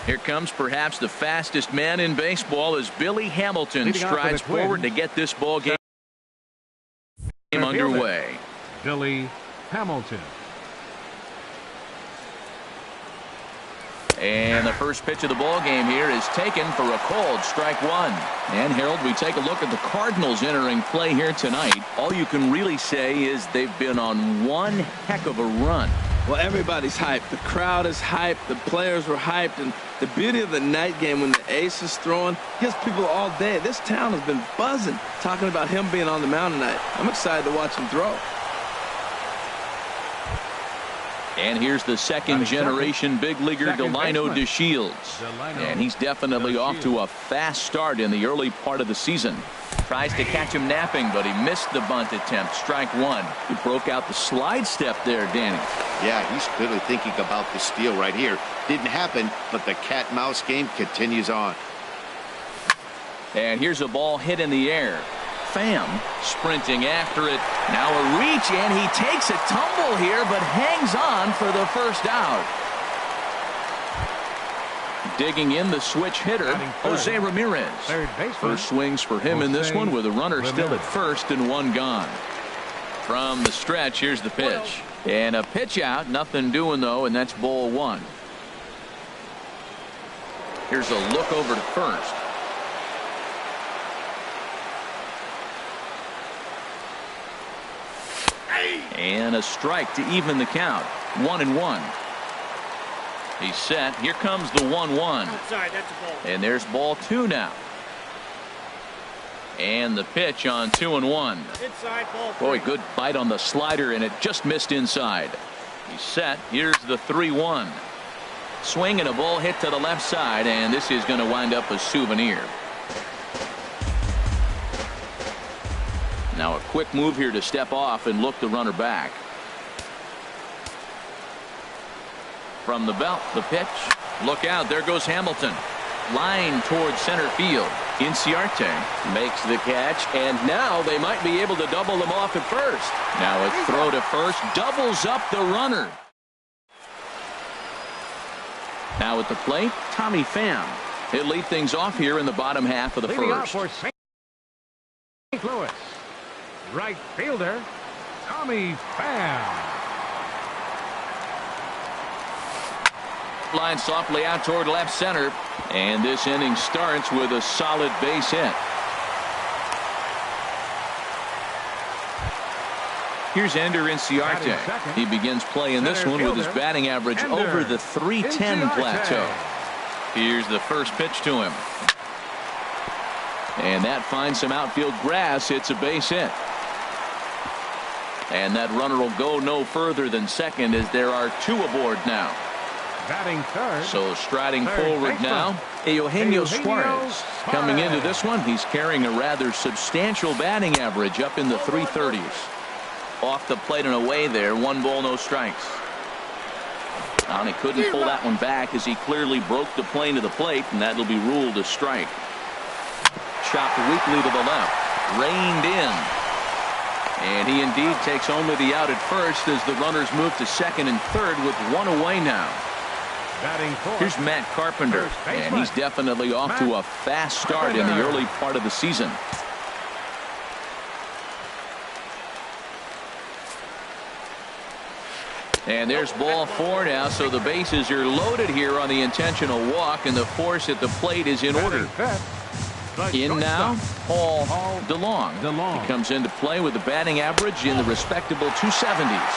Here comes perhaps the fastest man in baseball as Billy Hamilton strides forward to get this ball game underway. Billy Hamilton. And the first pitch of the ball game here is taken for a called strike one. And Harold, we take a look at the Cardinals entering play here tonight. All you can really say is they've been on one heck of a run. Well, everybody's hyped. The crowd is hyped. The players were hyped. And the beauty of the night game when the ace is throwing gives people all day. This town has been buzzing talking about him being on the mound tonight. I'm excited to watch him throw. And here's the second-generation big leaguer, Delino DeShields. And he's definitely off to a fast start in the early part of the season. Tries to catch him napping, but he missed the bunt attempt. Strike one. He broke out the slide step there, Danny. Yeah, he's clearly thinking about the steal right here. Didn't happen, but the cat-mouse game continues on. And here's a ball hit in the air. Pham sprinting after it. Now a reach, and he takes a tumble here, but hangs on for the first out. Digging in the switch hitter, Jose Ramirez. First swings for him in this one with a runner still at first and one gone. From the stretch, here's the pitch. And a pitch out, nothing doing though, and that's ball one. Here's a look over to first. And a strike to even the count. 1-1. He's set. Here comes the 1-1. And there's ball two now. And the pitch on 2-1. Boy, good bite on the slider, and it just missed inside. He's set. Here's the 3-1. Swing and a ball hit to the left side, and this is going to wind up a souvenir. Now a quick move here to step off and look the runner back. From the belt, the pitch. Look out, there goes Hamilton. Line towards center field. Inciarte makes the catch, and now they might be able to double them off at first. Now a throw to first doubles up the runner. Now at the plate, Tommy Pham. He'll lead things off here in the bottom half of the first. For St. Louis, right fielder Tommy Pham. Line softly out toward left center, and this inning starts with a solid base hit. Here's Ender Inciarte. He begins play in this one with his batting average over the .310 plateau. Here's the first pitch to him. And that finds some outfield grass. It's a base hit. And that runner will go no further than second as there are two aboard now. Batting third. So striding forward now, Eugenio Suarez. Coming into this one, he's carrying a rather substantial batting average up in the 330s. Off the plate and away there, 1 ball, no strikes. And he couldn't pull that one back as he clearly broke the plane to the plate, and that'll be ruled a strike. Chopped weakly to the left, reined in. And he indeed takes only the out at first as the runners move to second and third with 1 away now. Here's Matt Carpenter, and he's definitely off to a fast start in the early part of the season. And there's ball 4 now, so the bases are loaded here on the intentional walk, and the force at the plate is in order. In now, Paul DeLong. He comes into play with a batting average in the respectable 270s.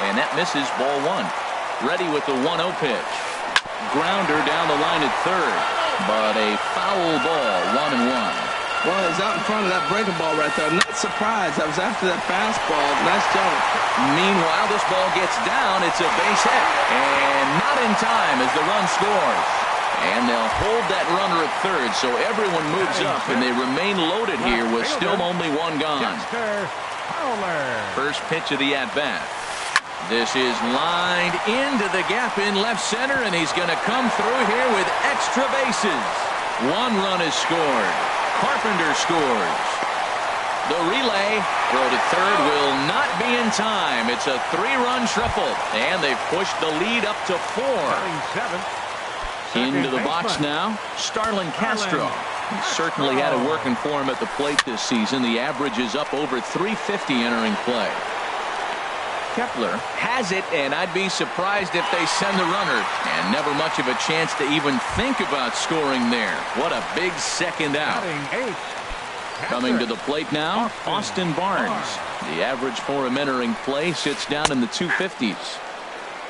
And that misses ball 1. Ready with the 1-0 pitch. Grounder down the line at third, but a foul ball, 1-1. Well, he's out in front of that breaking ball right there. I'm not surprised. I was after that fastball. Nice job. Meanwhile, this ball gets down. It's a base hit, and not in time as the run scores. And they'll hold that runner at third, so everyone moves up, and they remain loaded here with still only 1 gone. First pitch of the at-bat. This is lined into the gap in left center, and he's going to come through here with extra bases. 1 run is scored. Carpenter scores. The relay, throw to third, will not be in time. It's a 3-run triple, and they've pushed the lead up to 4. Into the box now, Starlin Castro. He certainly had it working for him at the plate this season. The average is up over 350 entering play. Kepler has it, and I'd be surprised if they send the runner. And never much of a chance to even think about scoring there. What a big second out. Coming to the plate now, Austin Barnes. The average for him entering play sits down in the 250s.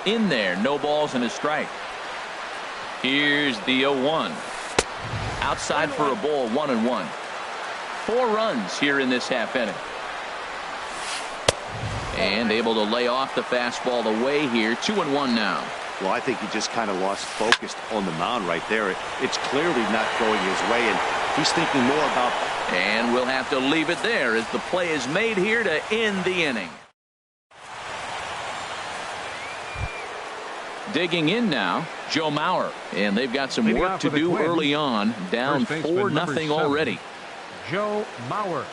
In there, no balls and a strike. Here's the 0-1. Outside for a ball, 1-1. 4 runs here in this half inning. And able to lay off the fastball away here. 2-1 now. Well, I think he just kind of lost focus on the mound right there. It's clearly not going his way, and he's thinking more about. And we'll have to leave it there as the play is made here to end the inning. Digging in now, Joe Mauer. And they've got some work to do early on. Down 4-0 already. Joe Mauer.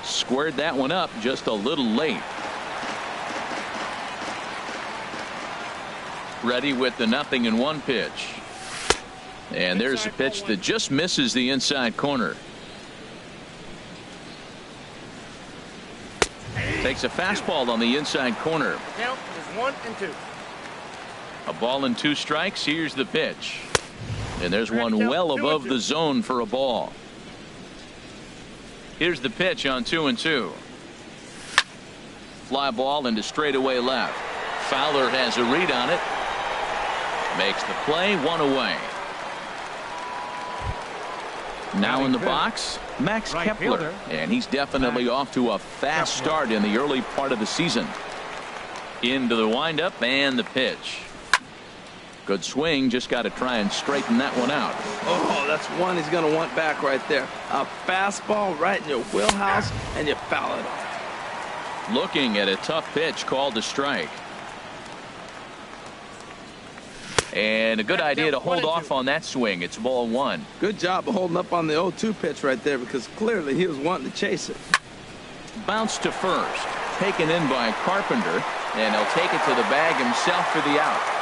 Squared that one up just a little late. Ready with the 0-1 pitch. And there's a pitch that just misses the inside corner. Takes a fastball on the inside corner. Count is 1-2. A ball and 2 strikes. Here's the pitch. And there's one well above the zone for a ball. Here's the pitch on 2-2. Fly ball into straightaway left. Fowler has a read on it. Makes the play, 1 away. Now in the box, Max Kepler. And he's definitely off to a fast start in the early part of the season. Into the windup and the pitch. Good swing, just got to try and straighten that one out. Oh, that's one he's going to want back right there. A fastball right in your wheelhouse, and you foul it off. Looking at a tough pitch called to strike. And a good idea to hold off on that swing. It's ball 1. Good job of holding up on the 0-2 pitch right there, because clearly he was wanting to chase it. Bounce to first. Taken in by Carpenter, and he'll take it to the bag himself for the out.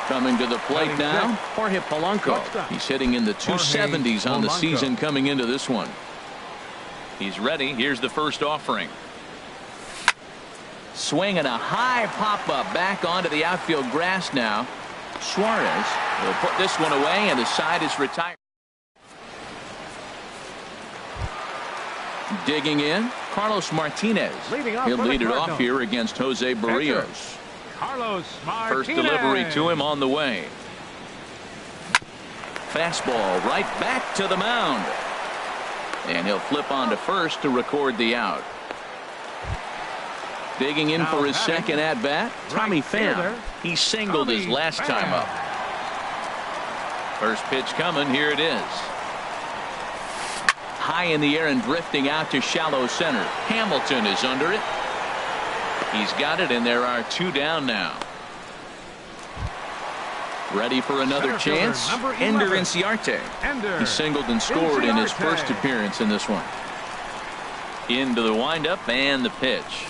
Coming to the plate now, Jorge Polanco. He's hitting in the 270s on the season coming into this one. He's ready. Here's the first offering. Swing and a high pop-up back onto the outfield grass now. Suarez will put this one away, and the side is retired. Digging in, Carlos Martinez. He'll lead it off here against Jose Barrios. Carlos Martinez. First delivery to him on the way. Fastball right back to the mound. And he'll flip on to first to record the out. Digging in for his second at-bat, Tommy Pham. He singled his last time up. First pitch coming. Here it is. High in the air and drifting out to shallow center. Hamilton is under it. He's got it, and there are 2 down now. Ready for another chance. Ender Inciarte. He singled and scored in his first appearance in this one. Into the windup and the pitch.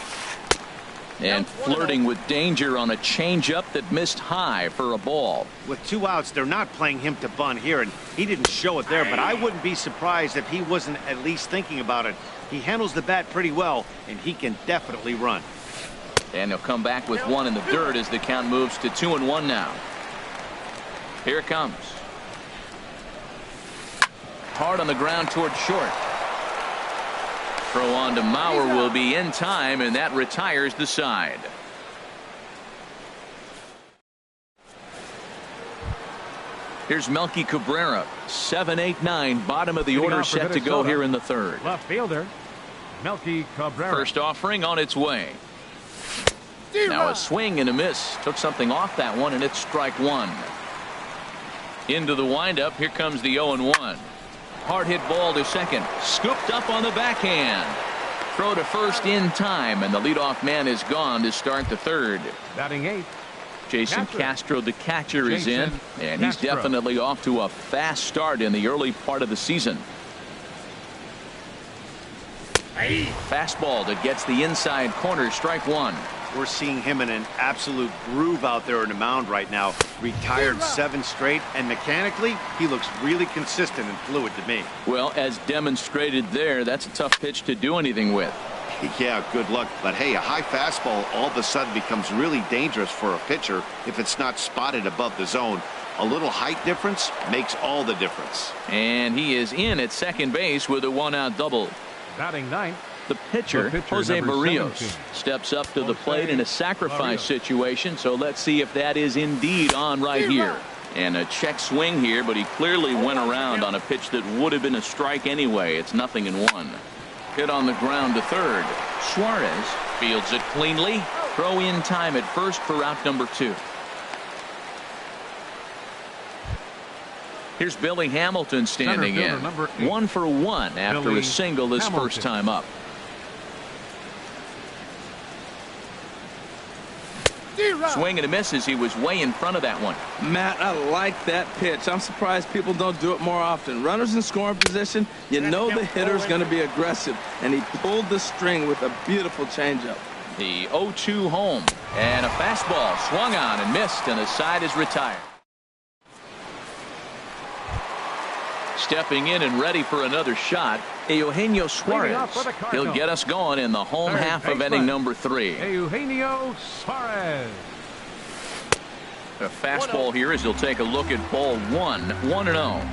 And flirting with danger on a changeup that missed high for a ball. With 2 outs, they're not playing him to bunt here, and he didn't show it there, but I wouldn't be surprised if he wasn't at least thinking about it. He handles the bat pretty well, and he can definitely run. And he'll come back with 1 in the dirt as the count moves to 2-1 now. Here it comes. Hard on the ground toward short. Throw on to Mauer will be in time, and that retires the side. Here's Melky Cabrera. 7, 8, 9. Bottom of the order set to go here in the third. Left fielder, Melky Cabrera. First offering on its way. Now a swing and a miss. Took something off that one, and it's strike 1. Into the windup. Here comes the 0-1. Hard hit ball to second. Scooped up on the backhand. Throw to first in time, and the leadoff man is gone to start the third. Batting eighth. Jason Castro, the catcher, is in, and he's definitely off to a fast start in the early part of the season. Fastball that gets the inside corner, strike one. We're seeing him in an absolute groove out there on the mound right now. Retired 7 straight, and mechanically, he looks really consistent and fluid to me. Well, as demonstrated there, that's a tough pitch to do anything with. Yeah, good luck. But hey, a high fastball all of a sudden becomes really dangerous for a pitcher if it's not spotted above the zone. A little height difference makes all the difference. And he is in at second base with a 1-out double. Batting ninth. The pitcher, Jose Barrios, steps up to the plate in a sacrifice situation, so let's see if that is indeed on right here. And a check swing here, but he clearly went around on a pitch that would have been a strike anyway. It's 0-1. Hit on the ground to third. Suarez fields it cleanly. Throw in time at first for out number 2. Here's Billy Hamilton standing in. 1 for 1 after a single his first time up. Swing and a miss as he was way in front of that one. Matt, I like that pitch. I'm surprised people don't do it more often. Runners in scoring position, you know the hitter's going to be aggressive, and he pulled the string with a beautiful changeup. The 0-2 home, and a fastball swung on and missed, and the side is retired. Stepping in and ready for another shot, Eugenio Suarez. He'll get us going in the home half of inning number 3. Eugenio Suarez. A fastball here as he'll take a look at ball 1, 1-0.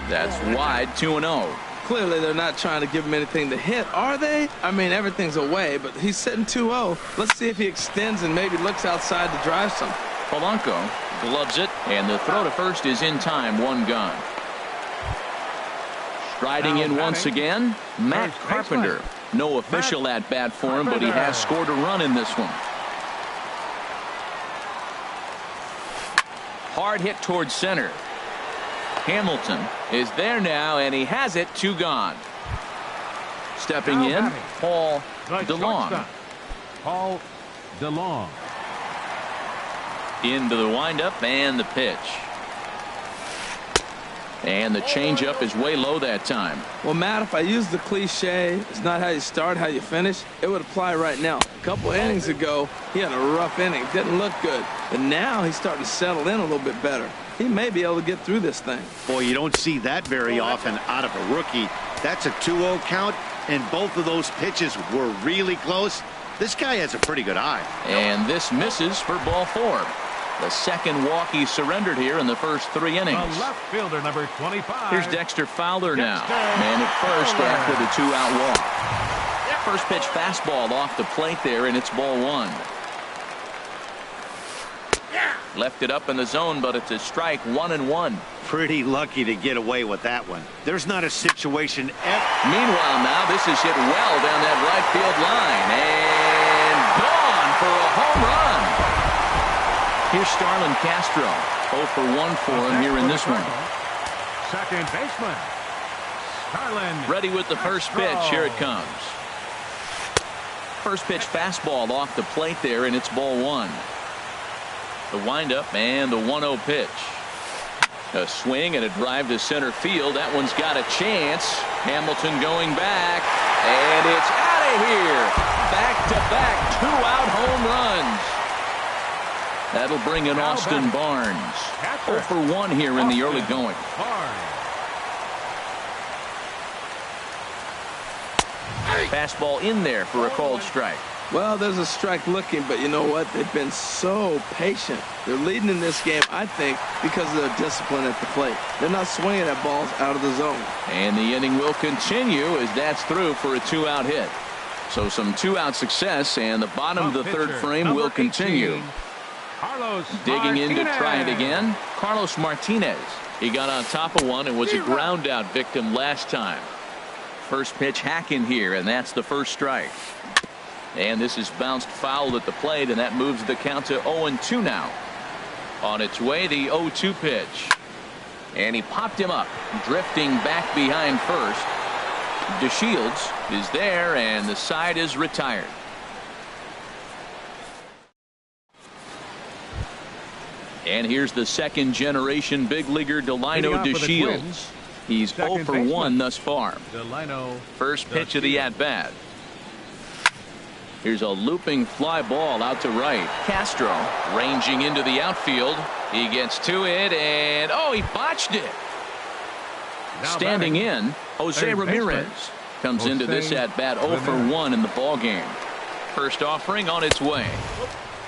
That's wide, 2-0. Clearly they're not trying to give him anything to hit, are they? I mean, everything's away, but he's sitting 2-0. Let's see if he extends and maybe looks outside to drive some. Polanco gloves it, and the throw to first is in time, 1 gone. Striding in once again, Matt Carpenter. No official at bat for him, but he has scored a run in this one. Hard hit towards center. Hamilton is there now, and he has it, 2 gone. Stepping in, Paul DeLong. Paul DeLong. Into the windup and the pitch. And the changeup is way low that time. Well, Matt, if I use the cliche, it's not how you start, how you finish, it would apply right now. A couple innings ago, he had a rough inning. Didn't look good. But now he's starting to settle in a little bit better. He may be able to get through this thing. Boy, you don't see that very often out of a rookie. That's a 2-0 count, and both of those pitches were really close. This guy has a pretty good eye. And this misses for ball 4. The second walk he surrendered here in the first 3 innings. The left fielder, number 25. Here's Dexter Fowler now. Man at first after the 2-out walk. First pitch fastball off the plate there, and it's ball 1. Left it up in the zone, but it's a strike, 1-1. Pretty lucky to get away with that one. There's not a situation. Meanwhile, now this is hit well down that right field line, and gone for a home run. Here's Starlin Castro. 0 for 1 for him here in this one. Second baseman, Starlin. Ready with the first pitch. Here it comes. First pitch fastball off the plate there, and it's ball 1. The windup and the 1-0 pitch. A swing and a drive to center field. That one's got a chance. Hamilton going back, and it's out of here. Back-to-back 2-out home runs. That'll bring in Austin Barnes. 0 for 1 here in the early going. Fastball in there for a called strike. Well, there's a strike looking, but you know what? They've been so patient. They're leading in this game, I think, because of their discipline at the plate. They're not swinging at balls out of the zone. And the inning will continue as that's through for a 2-out hit. So some 2-out success, and the bottom of the third frame will continue. Digging in to try it again, Carlos Martinez. He got on top of one and was a ground out victim last time. First pitch hack in here, and that's the first strike. And this is bounced foul at the plate, and that moves the count to 0-2 now. On its way, the 0-2 pitch. And he popped him up, drifting back behind first. DeShields is there, and the side is retired. And here's the second-generation big leaguer Delino DeShields. He's 0 for 1 thus far. First pitch of the at-bat. Here's a looping fly ball out to right. Castro ranging into the outfield. He gets to it, and oh, he botched it. Standing in, Jose Ramirez comes into this at-bat 0 for 1 in the ballgame. First offering on its way.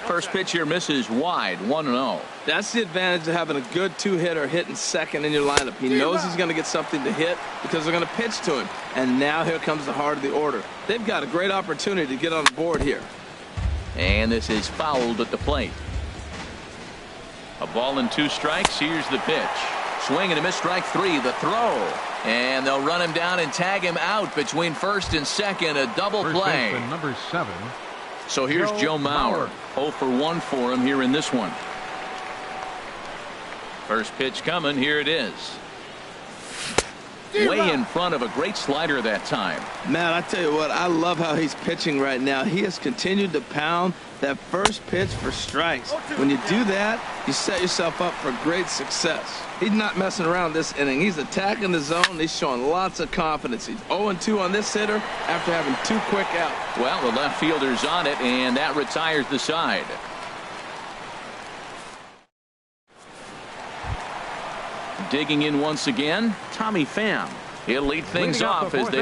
First pitch here misses wide, 1-0. That's the advantage of having a good two-hitter hitting second in your lineup. He knows he's going to get something to hit because they're going to pitch to him. And now here comes the heart of the order. They've got a great opportunity to get on the board here. And this is fouled at the plate. A ball and 2 strikes. Here's the pitch. Swing and a miss, strike 3. The throw. And they'll run him down and tag him out between first and second. A double play. Number 7. So here's Joe Mauer. 0 for 1 for him here in this one. First pitch coming. Here it is. Way in front of a great slider that time. Man, I tell you what, I love how he's pitching right now. He has continued to pound that first pitch for strikes. When you do that, you set yourself up for great success. He's not messing around this inning. He's attacking the zone. He's showing lots of confidence. He's 0-2 on this hitter after having 2 quick outs. Well, the left fielder's on it, and that retires the side. Digging in once again, Tommy Pham. He'll lead things off as they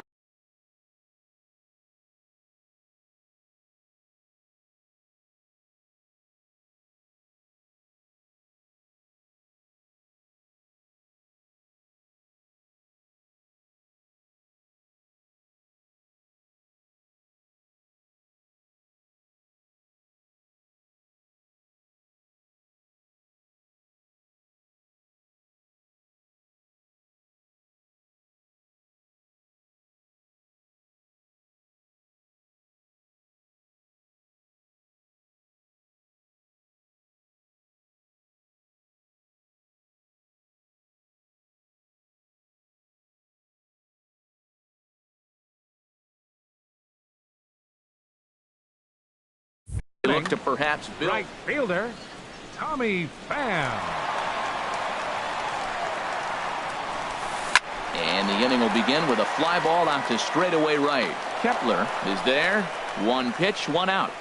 look to perhaps build. Right fielder, Tommy Pham. And the inning will begin with a fly ball out to straightaway right. Kepler is there. 1 pitch, 1 out.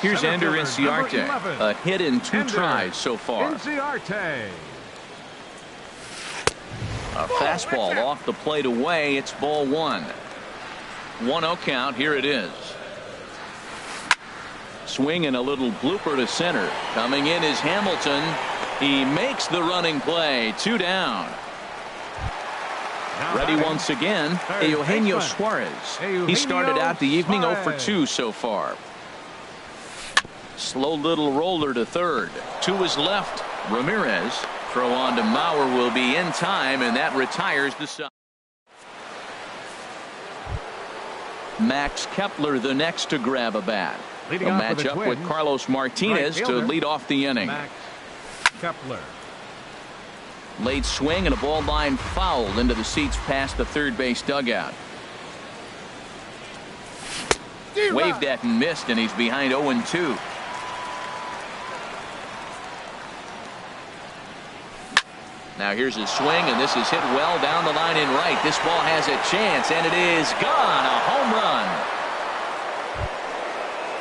Here's Ender Inciarte. A hit in 2 tries so far. Inciarte. A fastball off the plate away. It's ball 1. 1-0 count. Here it is. Swing and a little blooper to center. Coming in is Hamilton. He makes the running play. 2 down. Ready once again, Eugenio Suarez. He started out the evening 0 for 2 so far. Slow little roller to third. To his left. Ramirez. Throw on to Mauer will be in time, and that retires the side. Max Kepler the next to grab a bat. A matchup with Carlos Martinez to lead off the inning. Max Kepler. Late swing and a ball line fouled into the seats past the third base dugout. Waved at and missed, and he's behind 0-2. Now here's his swing, and this is hit well down the line in right. This ball has a chance, and it is gone. A home run.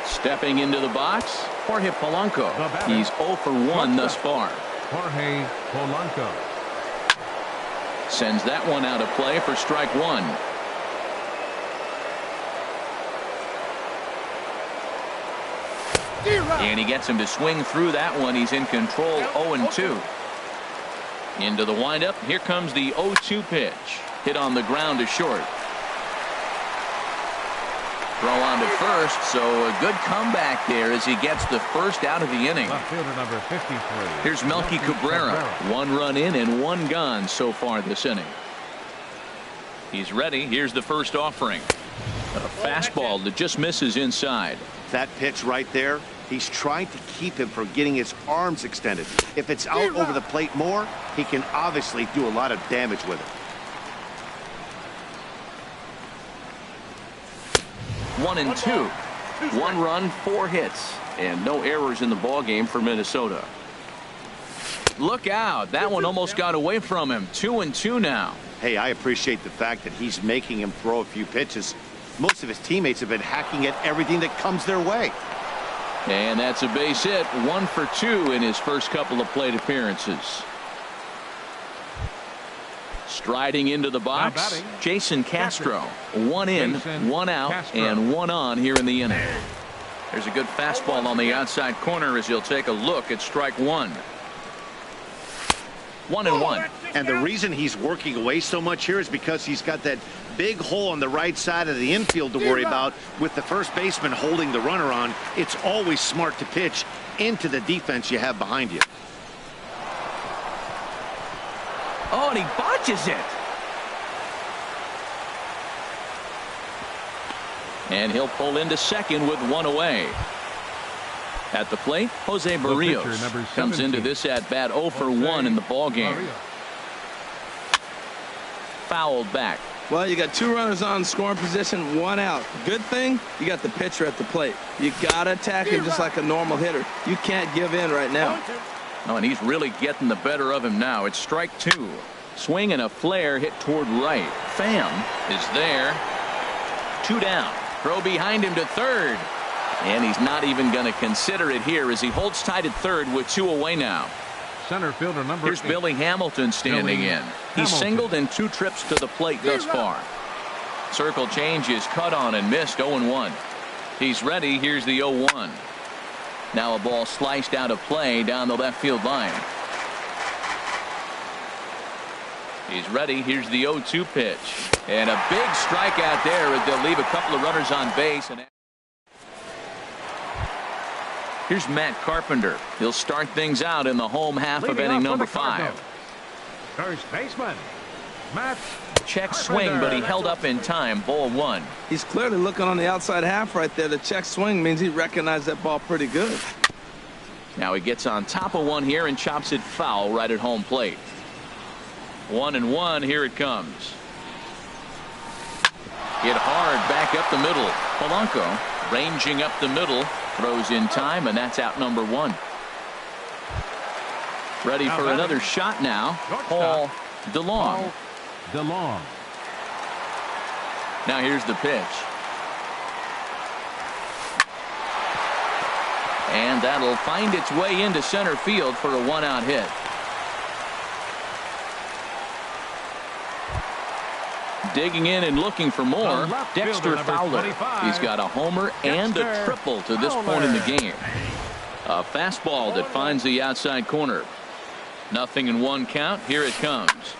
Stepping into the box, Jorge Polanco. He's 0 for 1 thus far. Jorge Polanco. Sends that one out of play for strike 1. And he gets him to swing through that one. He's in control, 0-2. Into the windup. Here comes the 0-2 pitch. Hit on the ground to short. Throw on to first, so a good comeback there as he gets the first out of the inning. Left fielder number 53. Here's Melky Cabrera. 1 run in and 1 gone so far this inning. He's ready. Here's the first offering. A fastball that just misses inside. That pitch right there, he's trying to keep him from getting his arms extended. If it's out over the plate more, he can obviously do a lot of damage with it. 1-2. 1 run, 4 hits, and no errors in the ball game for Minnesota. Look out. That one almost got away from him. 2-2 now. Hey, I appreciate the fact that he's making him throw a few pitches. Most of his teammates have been hacking at everything that comes their way. And that's a base hit. 1 for 2 in his first couple of plate appearances. Striding into the box, Jason Castro. 1 in, 1 out, and 1 on here in the inning. There's a good fastball on the outside corner as he'll take a look at strike 1. 1-1. And the reason he's working away so much here is because he's got that big hole on the right side of the infield to worry about. With the first baseman holding the runner on, it's always smart to pitch into the defense you have behind you. Oh, and he botches it. And he'll pull into second with 1 away. At the plate, Jose Barrios comes into this at bat 0 for 1 in the ball game. Fouled back. Well, you got 2 runners on scoring position, 1 out. Good thing, you got the pitcher at the plate. You got to attack him just like a normal hitter. You can't give in right now. Oh, and he's really getting the better of him now. It's strike 2. Swing and a flare hit toward right. Pham is there. 2 down. Throw behind him to third. And he's not even going to consider it here as he holds tight at third with 2 away now. Center fielder number 8. Here's Billy Hamilton standing in. He's singled in 2 trips to the plate thus far. Circle change is cut on and missed. 0-1. He's ready. Here's the 0-1. Now a ball sliced out of play down the left field line. He's ready. Here's the 0-2 pitch. And a big strikeout there as they'll leave a couple of runners on base. And here's Matt Carpenter. He'll start things out in the home half of inning number 5. First baseman, Matt. Check Carpenter. swing, but he held up in time. Ball 1. He's clearly looking on the outside half right there. The check swing means he recognized that ball pretty good. Now he gets on top of one here and chops it foul right at home plate. 1-1. Here it comes. Hit hard back up the middle. Polanco ranging up the middle. Throws in time, and that's out number 1. Ready for another shot now. Paul DeLong. Now here's the pitch. And that'll find its way into center field for a 1-out hit. Digging in and looking for more, Dexter Fowler. He's got a homer and a triple to this point in the game. A fastball that finds the outside corner. 0-1 count. Here it comes.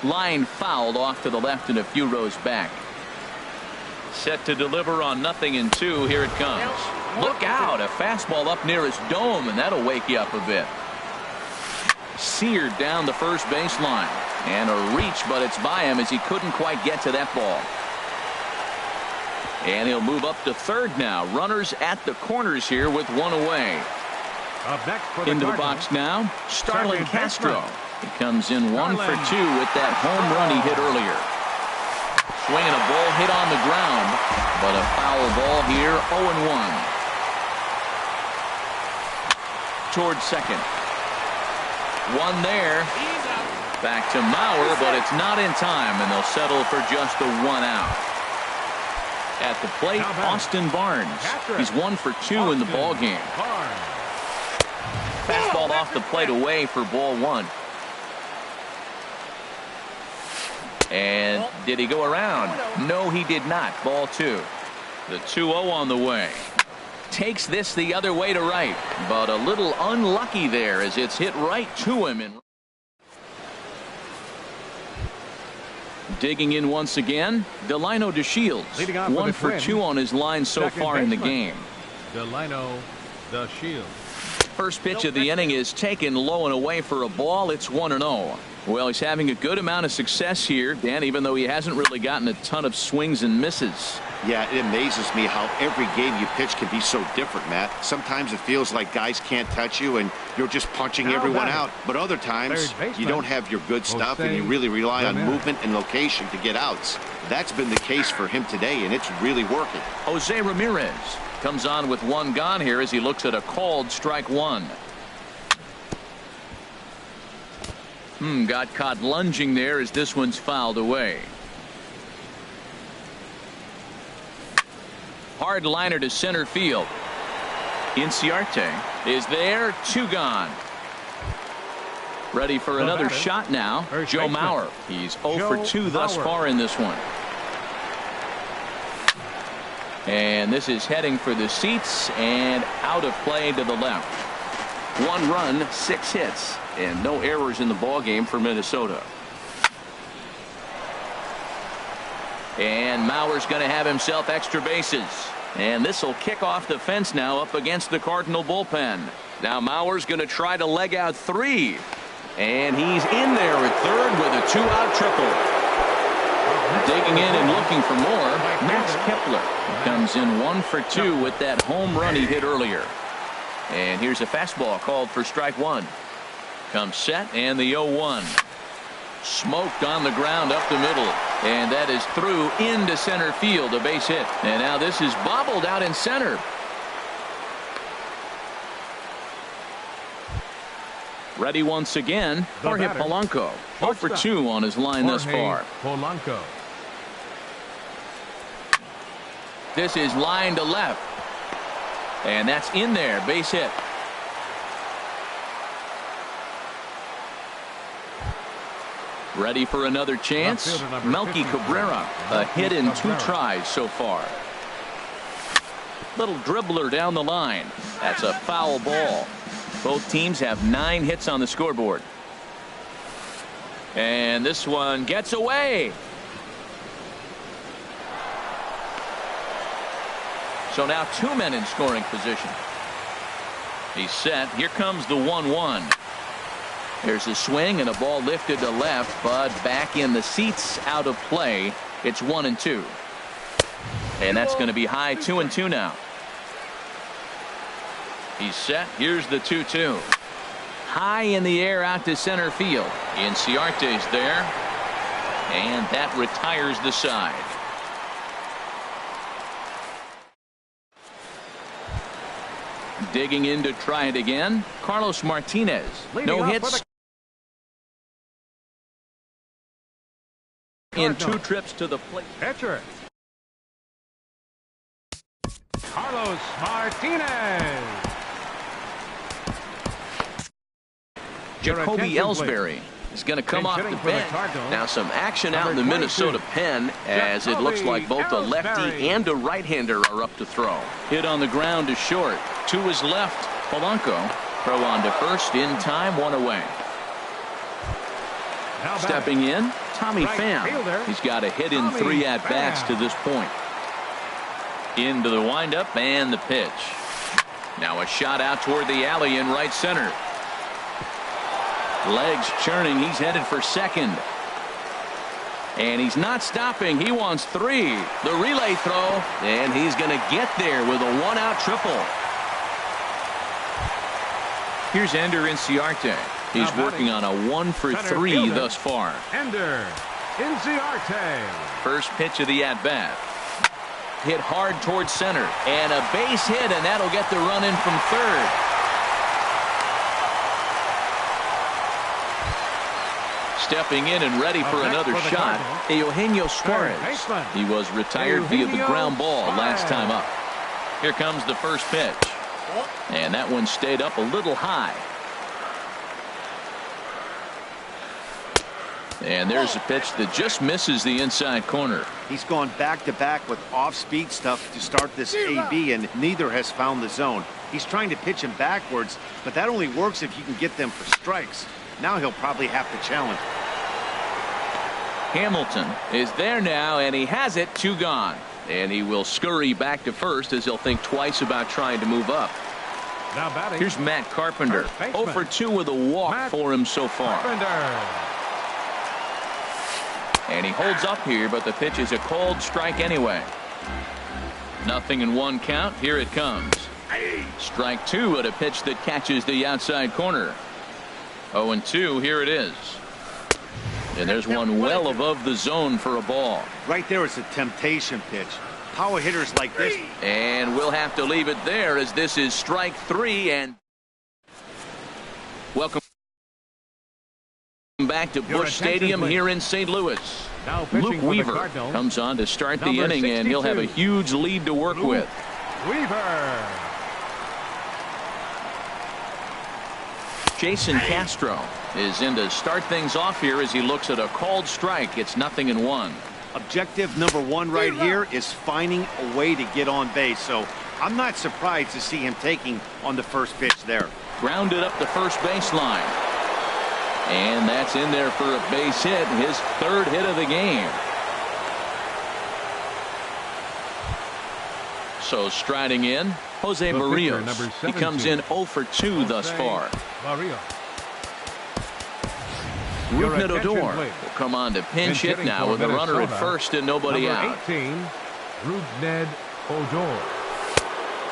Line fouled off to the left and a few rows back. Set to deliver on 0-2. Here it comes. Look out. A fastball up near his dome, and that'll wake you up a bit. Seared down the first baseline. And a reach, but it's by him as he couldn't quite get to that ball. And he'll move up to third now. Runners at the corners here with 1 away. Up next for the Into the box now, Starlin Castro. He comes in 1 for 2 with that home run he hit earlier. Swinging a ball hit on the ground, but a foul ball here. 0-1. Towards second. 1 there. Back to Mauer, but it's not in time, and they'll settle for just a 1 out. At the plate, Austin Barnes. He's 1 for 2 in the ball game. Fastball off the plate away for ball 1. And did he go around? No, he did not. Ball 2. The 2-0 on the way. Takes this the other way to right, but a little unlucky there as it's hit right to him. Digging in once again, Delino DeShields. 1 for 2 on his line so far in the game. Delino DeShields. First pitch of the inning is taken low and away for a ball. It's 1-0. Well, he's having a good amount of success here, Dan, even though he hasn't really gotten a ton of swings and misses. Yeah, it amazes me how every game you pitch can be so different, Matt. Sometimes it feels like guys can't touch you and you're just punching everyone out. But other times you don't have your good stuff and you really rely on movement and location to get outs. That's been the case for him today, and it's really working. Jose Ramirez comes on with one gone here as he looks at a called strike one. Got caught lunging there as this one's fouled away. Hard liner to center field. Inciarte is there. 2 gone. Ready for another shot now. Joe Mauer. He's 0 for 2 thus far in this one. And this is heading for the seats and out of play to the left. 1 run, 6 hits, and no errors in the ball game for Minnesota. And Mauer's going to have himself extra bases. And this will kick off the fence now up against the Cardinal bullpen. Now Mauer's going to try to leg out 3. And he's in there at third with a 2-out triple. Digging in and looking for more, Max Kepler comes in 1 for 2 with that home run he hit earlier. And here's a fastball called for strike 1. Comes set and the 0-1. Smoked on the ground up the middle. And that is through into center field, a base hit. And now this is bobbled out in center. Ready once again, Jorge Polanco. 0 for 2 on his line thus far. Polanco. This is line to left. And that's in there, base hit. Ready for another chance. Melky Cabrera, a hit in 2 tries so far. Little dribbler down the line. That's a foul ball. Both teams have 9 hits on the scoreboard. And this one gets away. So now 2 men in scoring position. He's set. Here comes the 1-1. There's a swing and a ball lifted to left, but back in the seats, out of play. It's 1-2. And that's going to be high. 2-2 now. He's set. Here's the 2-2. High in the air out to center field. Inciarte's there. And that retires the side. Digging in to try it again. Carlos Martinez. No hits in 2 trips to the plate. Pitcher. Carlos Martinez. Jacoby Ellsbury is going to come off the bench. Now some action out in the Minnesota pen as it looks like both a lefty and a right-hander are up to throw. Hit on the ground to short. 2 is left. Polanco throw on to first in time, 1 away. Stepping in, Tommy Pham. He's got a hit in 3 at-bats to this point. Into the windup and the pitch. Now a shot out toward the alley in right center. Legs churning. He's headed for second. And he's not stopping. He wants 3. The relay throw. And he's going to get there with a 1-out triple. Here's Ender Inciarte. He's working on a 1 for 3 thus far. Ender Inciarte. First pitch of the at-bat. Hit hard towards center. And a base hit, and that'll get the run in from third. Stepping in and ready for another shot, Eugenio Suarez. He was retired via the ground ball last time up. Here comes the first pitch. And that one stayed up a little high. And there's a pitch that just misses the inside corner. He's gone back-to-back with off-speed stuff to start this AB, and neither has found the zone. He's trying to pitch him backwards, but that only works if you can get them for strikes. Now he'll probably have to challenge. Hamilton is there now, and he has it. 2 gone. And he will scurry back to first as he'll think twice about trying to move up. Now batting. Here's Matt Carpenter. 0 for 2 with a walk for him so far. Carpenter. And he holds up here, but the pitch is a called strike anyway. 0-1 count. Here it comes. Strike 2 at a pitch that catches the outside corner. 0-2. Here it is. And there's one well above the zone for a ball. Right there is a temptation pitch. Power hitters like this. And we'll have to leave it there as this is strike 3. And welcome back to Busch Stadium here in St. Louis. Luke Weaver comes on to start the inning, and he'll have a huge lead to work with. Weaver. Jason Castro is in to start things off here as he looks at a called strike. It's 0-1. Objective number 1 right here is finding a way to get on base. So I'm not surprised to see him taking on the first pitch there. Grounded up the first baseline. And that's in there for a base hit, his 3rd hit of the game. So striding in, Jose Barrios. He comes in 0 for 2 thus far. Rougned Odor will come on to pinch hit now with a runner at first and nobody out. 18, Rougned Odor.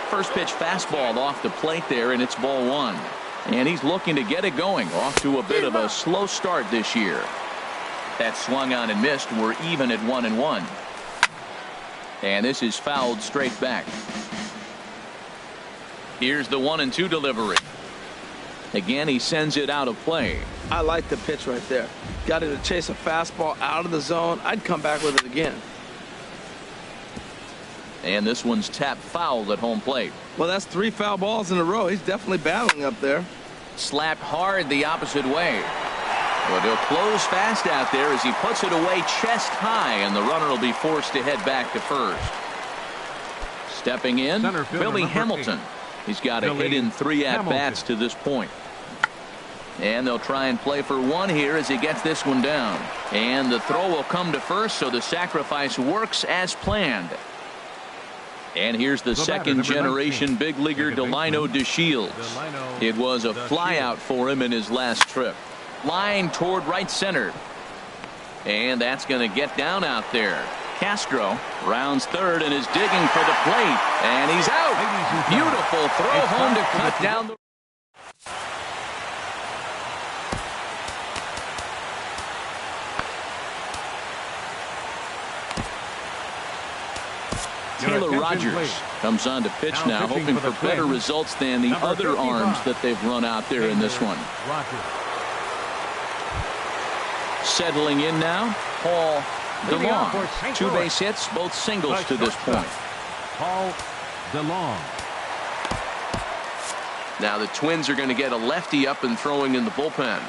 First pitch fastball off the plate there, and it's ball 1. And he's looking to get it going. Off to a bit of a slow start this year. That swung on and missed. We're even at 1-1. And this is fouled straight back. Here's the 1-2 delivery. Again, he sends it out of play. I like the pitch right there. Got it to chase a fastball out of the zone. I'd come back with it again. And this one's tapped foul at home plate. Well, that's 3 foul balls in a row. He's definitely battling up there. Slapped hard the opposite way. But he'll close fast out there as he puts it away chest high, and the runner will be forced to head back to first. Stepping in, Billy Hamilton. He's got a hit in 3 at-bats to this point. And they'll try and play for 1 here as he gets this one down. And the throw will come to first, so the sacrifice works as planned. And here's the second generation big leaguer Delino DeShields. It was a flyout for him in his last trip. Line toward right center. And that's going to get down out there. Castro rounds third and is digging for the plate. And he's out. Beautiful throw home to cut down the. Taylor Rogers comes on to pitch now, hoping for better results than the other arms that they've run out there in this one. Settling in now, Paul DeLong. 2 base hits, both singles to this point. Paul DeLong. Now the Twins are going to get a lefty up and throwing in the bullpen.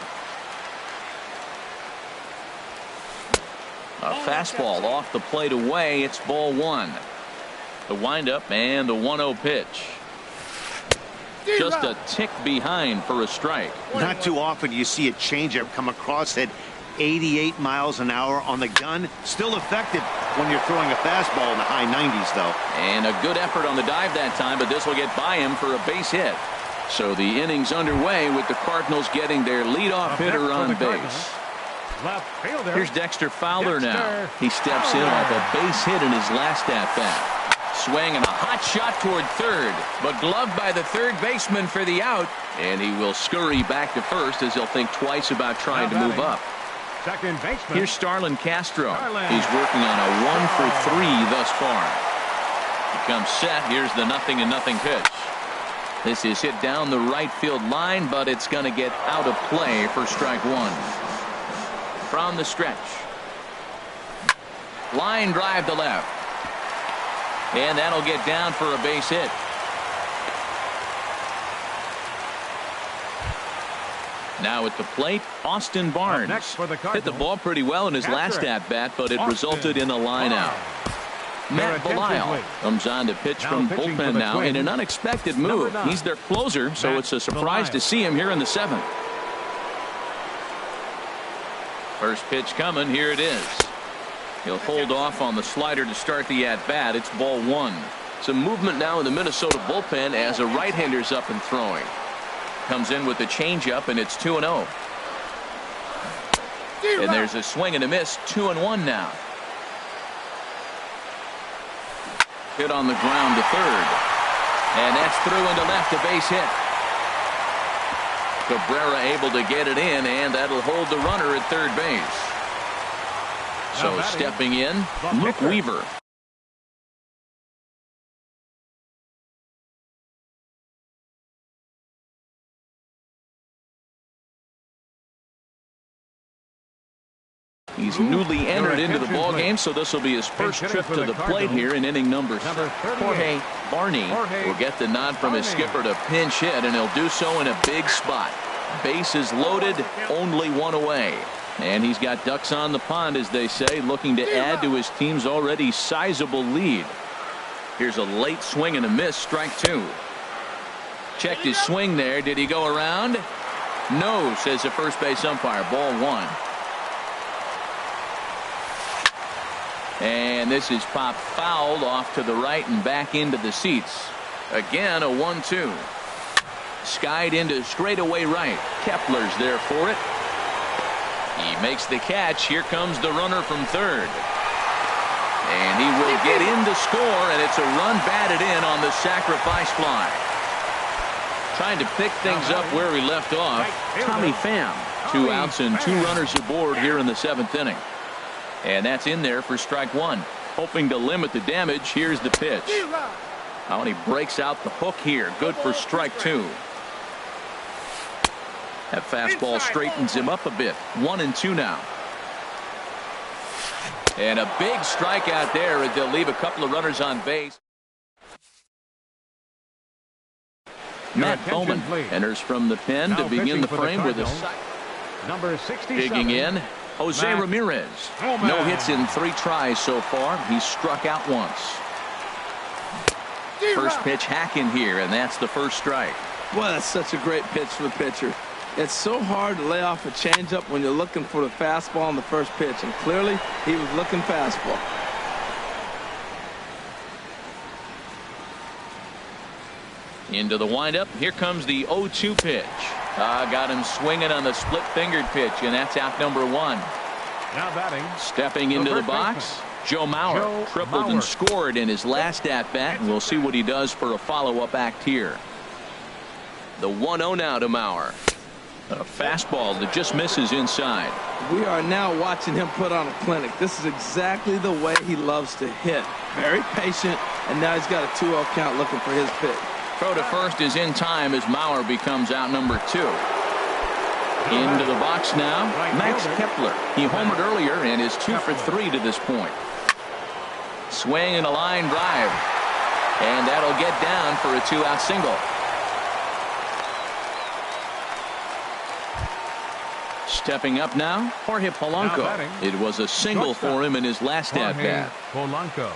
A fastball off the plate away. It's ball 1. The windup and the 1-0 pitch. Just a tick behind for a strike. Not too often you see a changeup come across at 88 miles an hour on the gun. Still effective when you're throwing a fastball in the high 90s, though. And a good effort on the dive that time, but this will get by him for a base hit. So the inning's underway with the Cardinals getting their leadoff hitter on base. Here's Dexter Fowler now. He steps in off a base hit in his last at-bat. Swing and a hot shot toward third, but gloved by the third baseman for the out, and he will scurry back to first as he'll think twice about trying to move up. Second baseman. Here's Starlin Castro. He's working on a 1 for 3 thus far. He comes set. Here's the 0-0 pitch. This is hit down the right field line, but it's going to get out of play for strike 1. From the stretch. Line drive to left. And that'll get down for a base hit. Now at the plate, Austin Barnes hit the ball pretty well in his last at-bat, but it resulted in a line out. Matt Belisle comes on to pitch from bullpen now in an unexpected move. He's their closer, so it's a surprise to see him here in the 7th. First pitch coming. Here it is. He'll hold off on the slider to start the at-bat. It's ball 1. Some movement now in the Minnesota bullpen as a right-hander's up and throwing. Comes in with the changeup, and it's 2-0. And there's a swing and a miss, 2-1 now. Hit on the ground to third. And that's through into left, a base hit. Cabrera able to get it in, and that'll hold the runner at third base. So stepping in, Luke Weaver. He's newly entered into the ball game, so this will be his first trip to the plate here in inning number 6. Jorge Barney will get the nod from his skipper to pinch hit, and he'll do so in a big spot. Bases loaded, only one away. And he's got ducks on the pond, as they say, looking to add to his team's already sizable lead. Here's a late swing and a miss, strike 2. Checked his swing there. Did he go around? No, says the first base umpire. Ball 1. And this is popped fouled off to the right and back into the seats. Again, a 1-2. Skied into straightaway right. Kepler's there for it. He makes the catch. Here comes the runner from third. And he will get in to score, and it's a run batted in on the sacrifice fly. Trying to pick things up where he left off. Tommy Pham. 2 outs and 2 runners aboard here in the 7th inning. And that's in there for strike 1. Hoping to limit the damage. Here's the pitch. Oh, and he breaks out the hook here. Good for strike 2. That fastball straightens him up a bit. 1-2 now. And a big strikeout there as they'll leave a couple of runners on base. Matt Bowman enters from the pen to begin the frame with a number 67. Digging in, Jose Ramirez. No hits in 3 tries so far. He's struck out once. First pitch hacking here, and that's the first strike. Boy, that's such a great pitch for the pitcher. It's so hard to lay off a changeup when you're looking for the fastball on the first pitch, and clearly he was looking fastball. Into the windup. Here comes the 0-2 pitch. Got him swinging on the split-fingered pitch, and that's out number 1. Now batting. Stepping into the box, Joe Mauer. Tripled and scored in his last at-bat, and we'll see what he does for a follow-up act here. The 1-0 now to Mauer. A fastball that just misses inside. We are now watching him put on a clinic. This is exactly the way he loves to hit. Very patient, and now he's got a 2-0 count looking for his pitch. Throw to first is in time as Mauer becomes out number 2. Into the box now, Max Kepler. He homered earlier and is 2 for 3 to this point. Swing and a line drive. And that'll get down for a 2-out single. Stepping up now, Jorge Polanco. It was a single for him in his last at-bat. Polanco.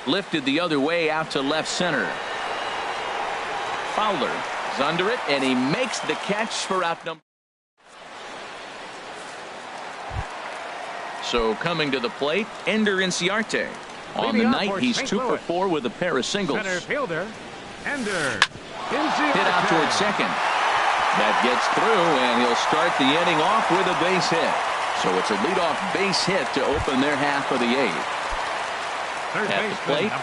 Lifted the other way out to left center. Fowler is under it, and he makes the catch for out number. So coming to the plate, Ender Inciarte. On the night, he's 2 for 4 with a pair of singles. Center fielder, Ender Inciarte. Hit out toward second. That gets through, and he'll start the inning off with a base hit. So it's a leadoff base hit to open their half of the 8th. At the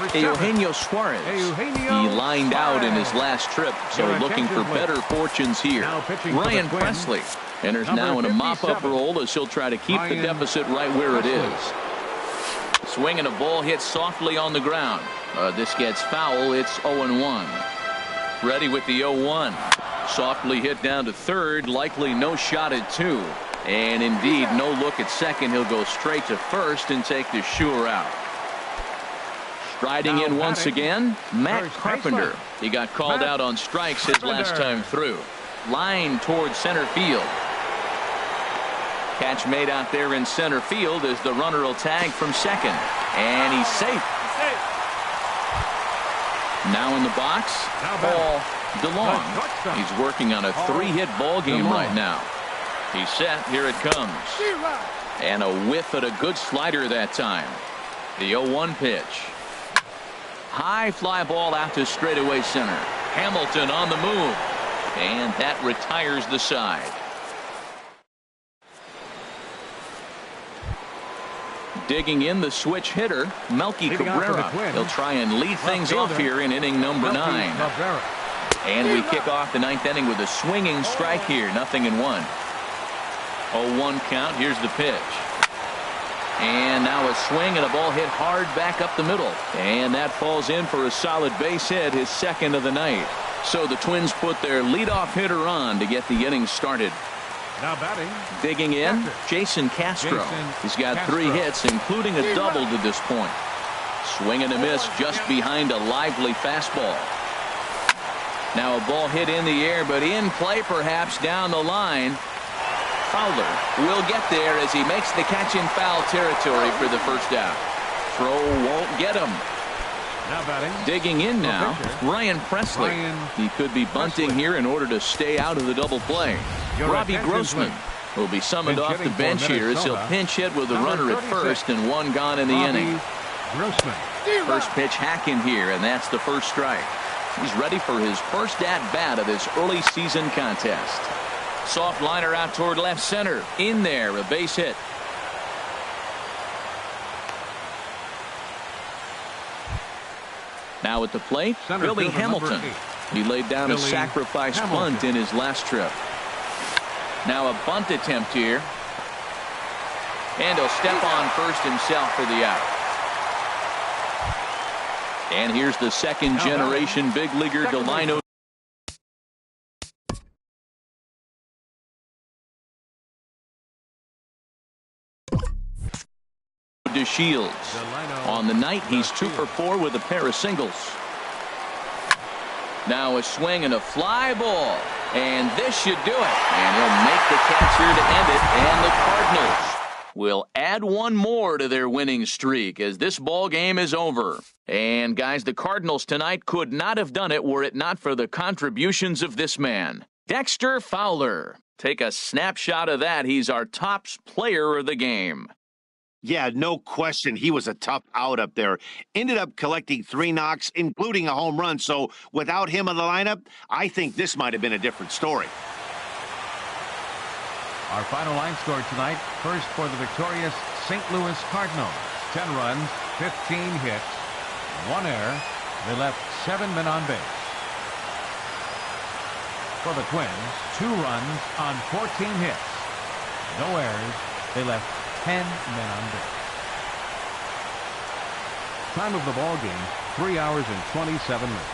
plate, Eugenio Suarez. He lined out in his last trip, so looking for better fortunes here. Ryan Presley enters now in a mop-up role as he'll try to keep the deficit right where it is. Swinging a ball hit softly on the ground. This gets foul. It's 0-1. Ready with the 0-1. Softly hit down to third. Likely no shot at 2. And indeed, no look at second. He'll go straight to first and take the sure out. Striding in once again, Matt Carpenter. He got called out on strikes his last time through. Line towards center field. Catch made out there in center field as the runner will tag from second. And he's safe. Now in the box, Paul DeLong. He's working on a 3-hit ball game right now. He's set. Here it comes. And a whiff at a good slider that time. The 0-1 pitch. High fly ball out to straightaway center. Hamilton on the move. And that retires the side. Digging in the switch hitter, Melky Cabrera. He'll try and lead things off here in inning number 9. And we kick off the 9th inning with a swinging strike here. 0-1. 0-1 count. Here's the pitch. And now a swing and a ball hit hard back up the middle. And that falls in for a solid base hit, his second of the night. So the Twins put their leadoff hitter on to get the inning started. Now batting. Digging in, Jason Castro. He's got 3 hits, including a double to this point. Swing and a miss just behind a lively fastball. Now a ball hit in the air, but in play perhaps down the line. Fowler will get there as he makes the catch in foul territory for the first out. Throw won't get him. Now batting. Digging in now, Ryan Presley. He could be bunting here in order to stay out of the double play. Robbie Grossman will be summoned off the bench here as he'll pinch hit with a runner at first and 1 gone in the inning. First pitch hack in here, and that's the first strike. He's ready for his first at-bat of this early season contest. Soft liner out toward left center. In there, a base hit. Now at the plate, Billy Hamilton. He laid down a sacrifice bunt in his last trip. Now a bunt attempt here. And he'll step on first himself for the out. And here's the second generation big leaguer Delino Shields. On the night, he's 2 for 4 with a pair of singles. Now a swing and a fly ball. And this should do it. And he'll make the catch here to end it. And the Cardinals will add 1 more to their winning streak as this ball game is over. And guys, the Cardinals tonight could not have done it were it not for the contributions of this man, Dexter Fowler. Take a snapshot of that. He's our top player of the game. Yeah, no question. He was a tough out up there. Ended up collecting 3 knocks, including a home run. So without him in the lineup, I think this might have been a different story. Our final line score tonight. First for the victorious St. Louis Cardinals. 10 runs, 15 hits, 1 error. They left 7 men on base. For the Twins, 2 runs on 14 hits. No errors. They left 10 men on base. Time of the ball game, 3 hours and 27 minutes.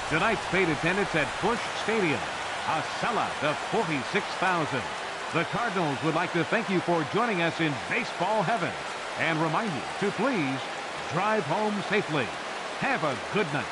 Tonight's paid attendance at Busch Stadium, a sellout of 46,000. The Cardinals would like to thank you for joining us in baseball heaven and remind you to please drive home safely. Have a good night.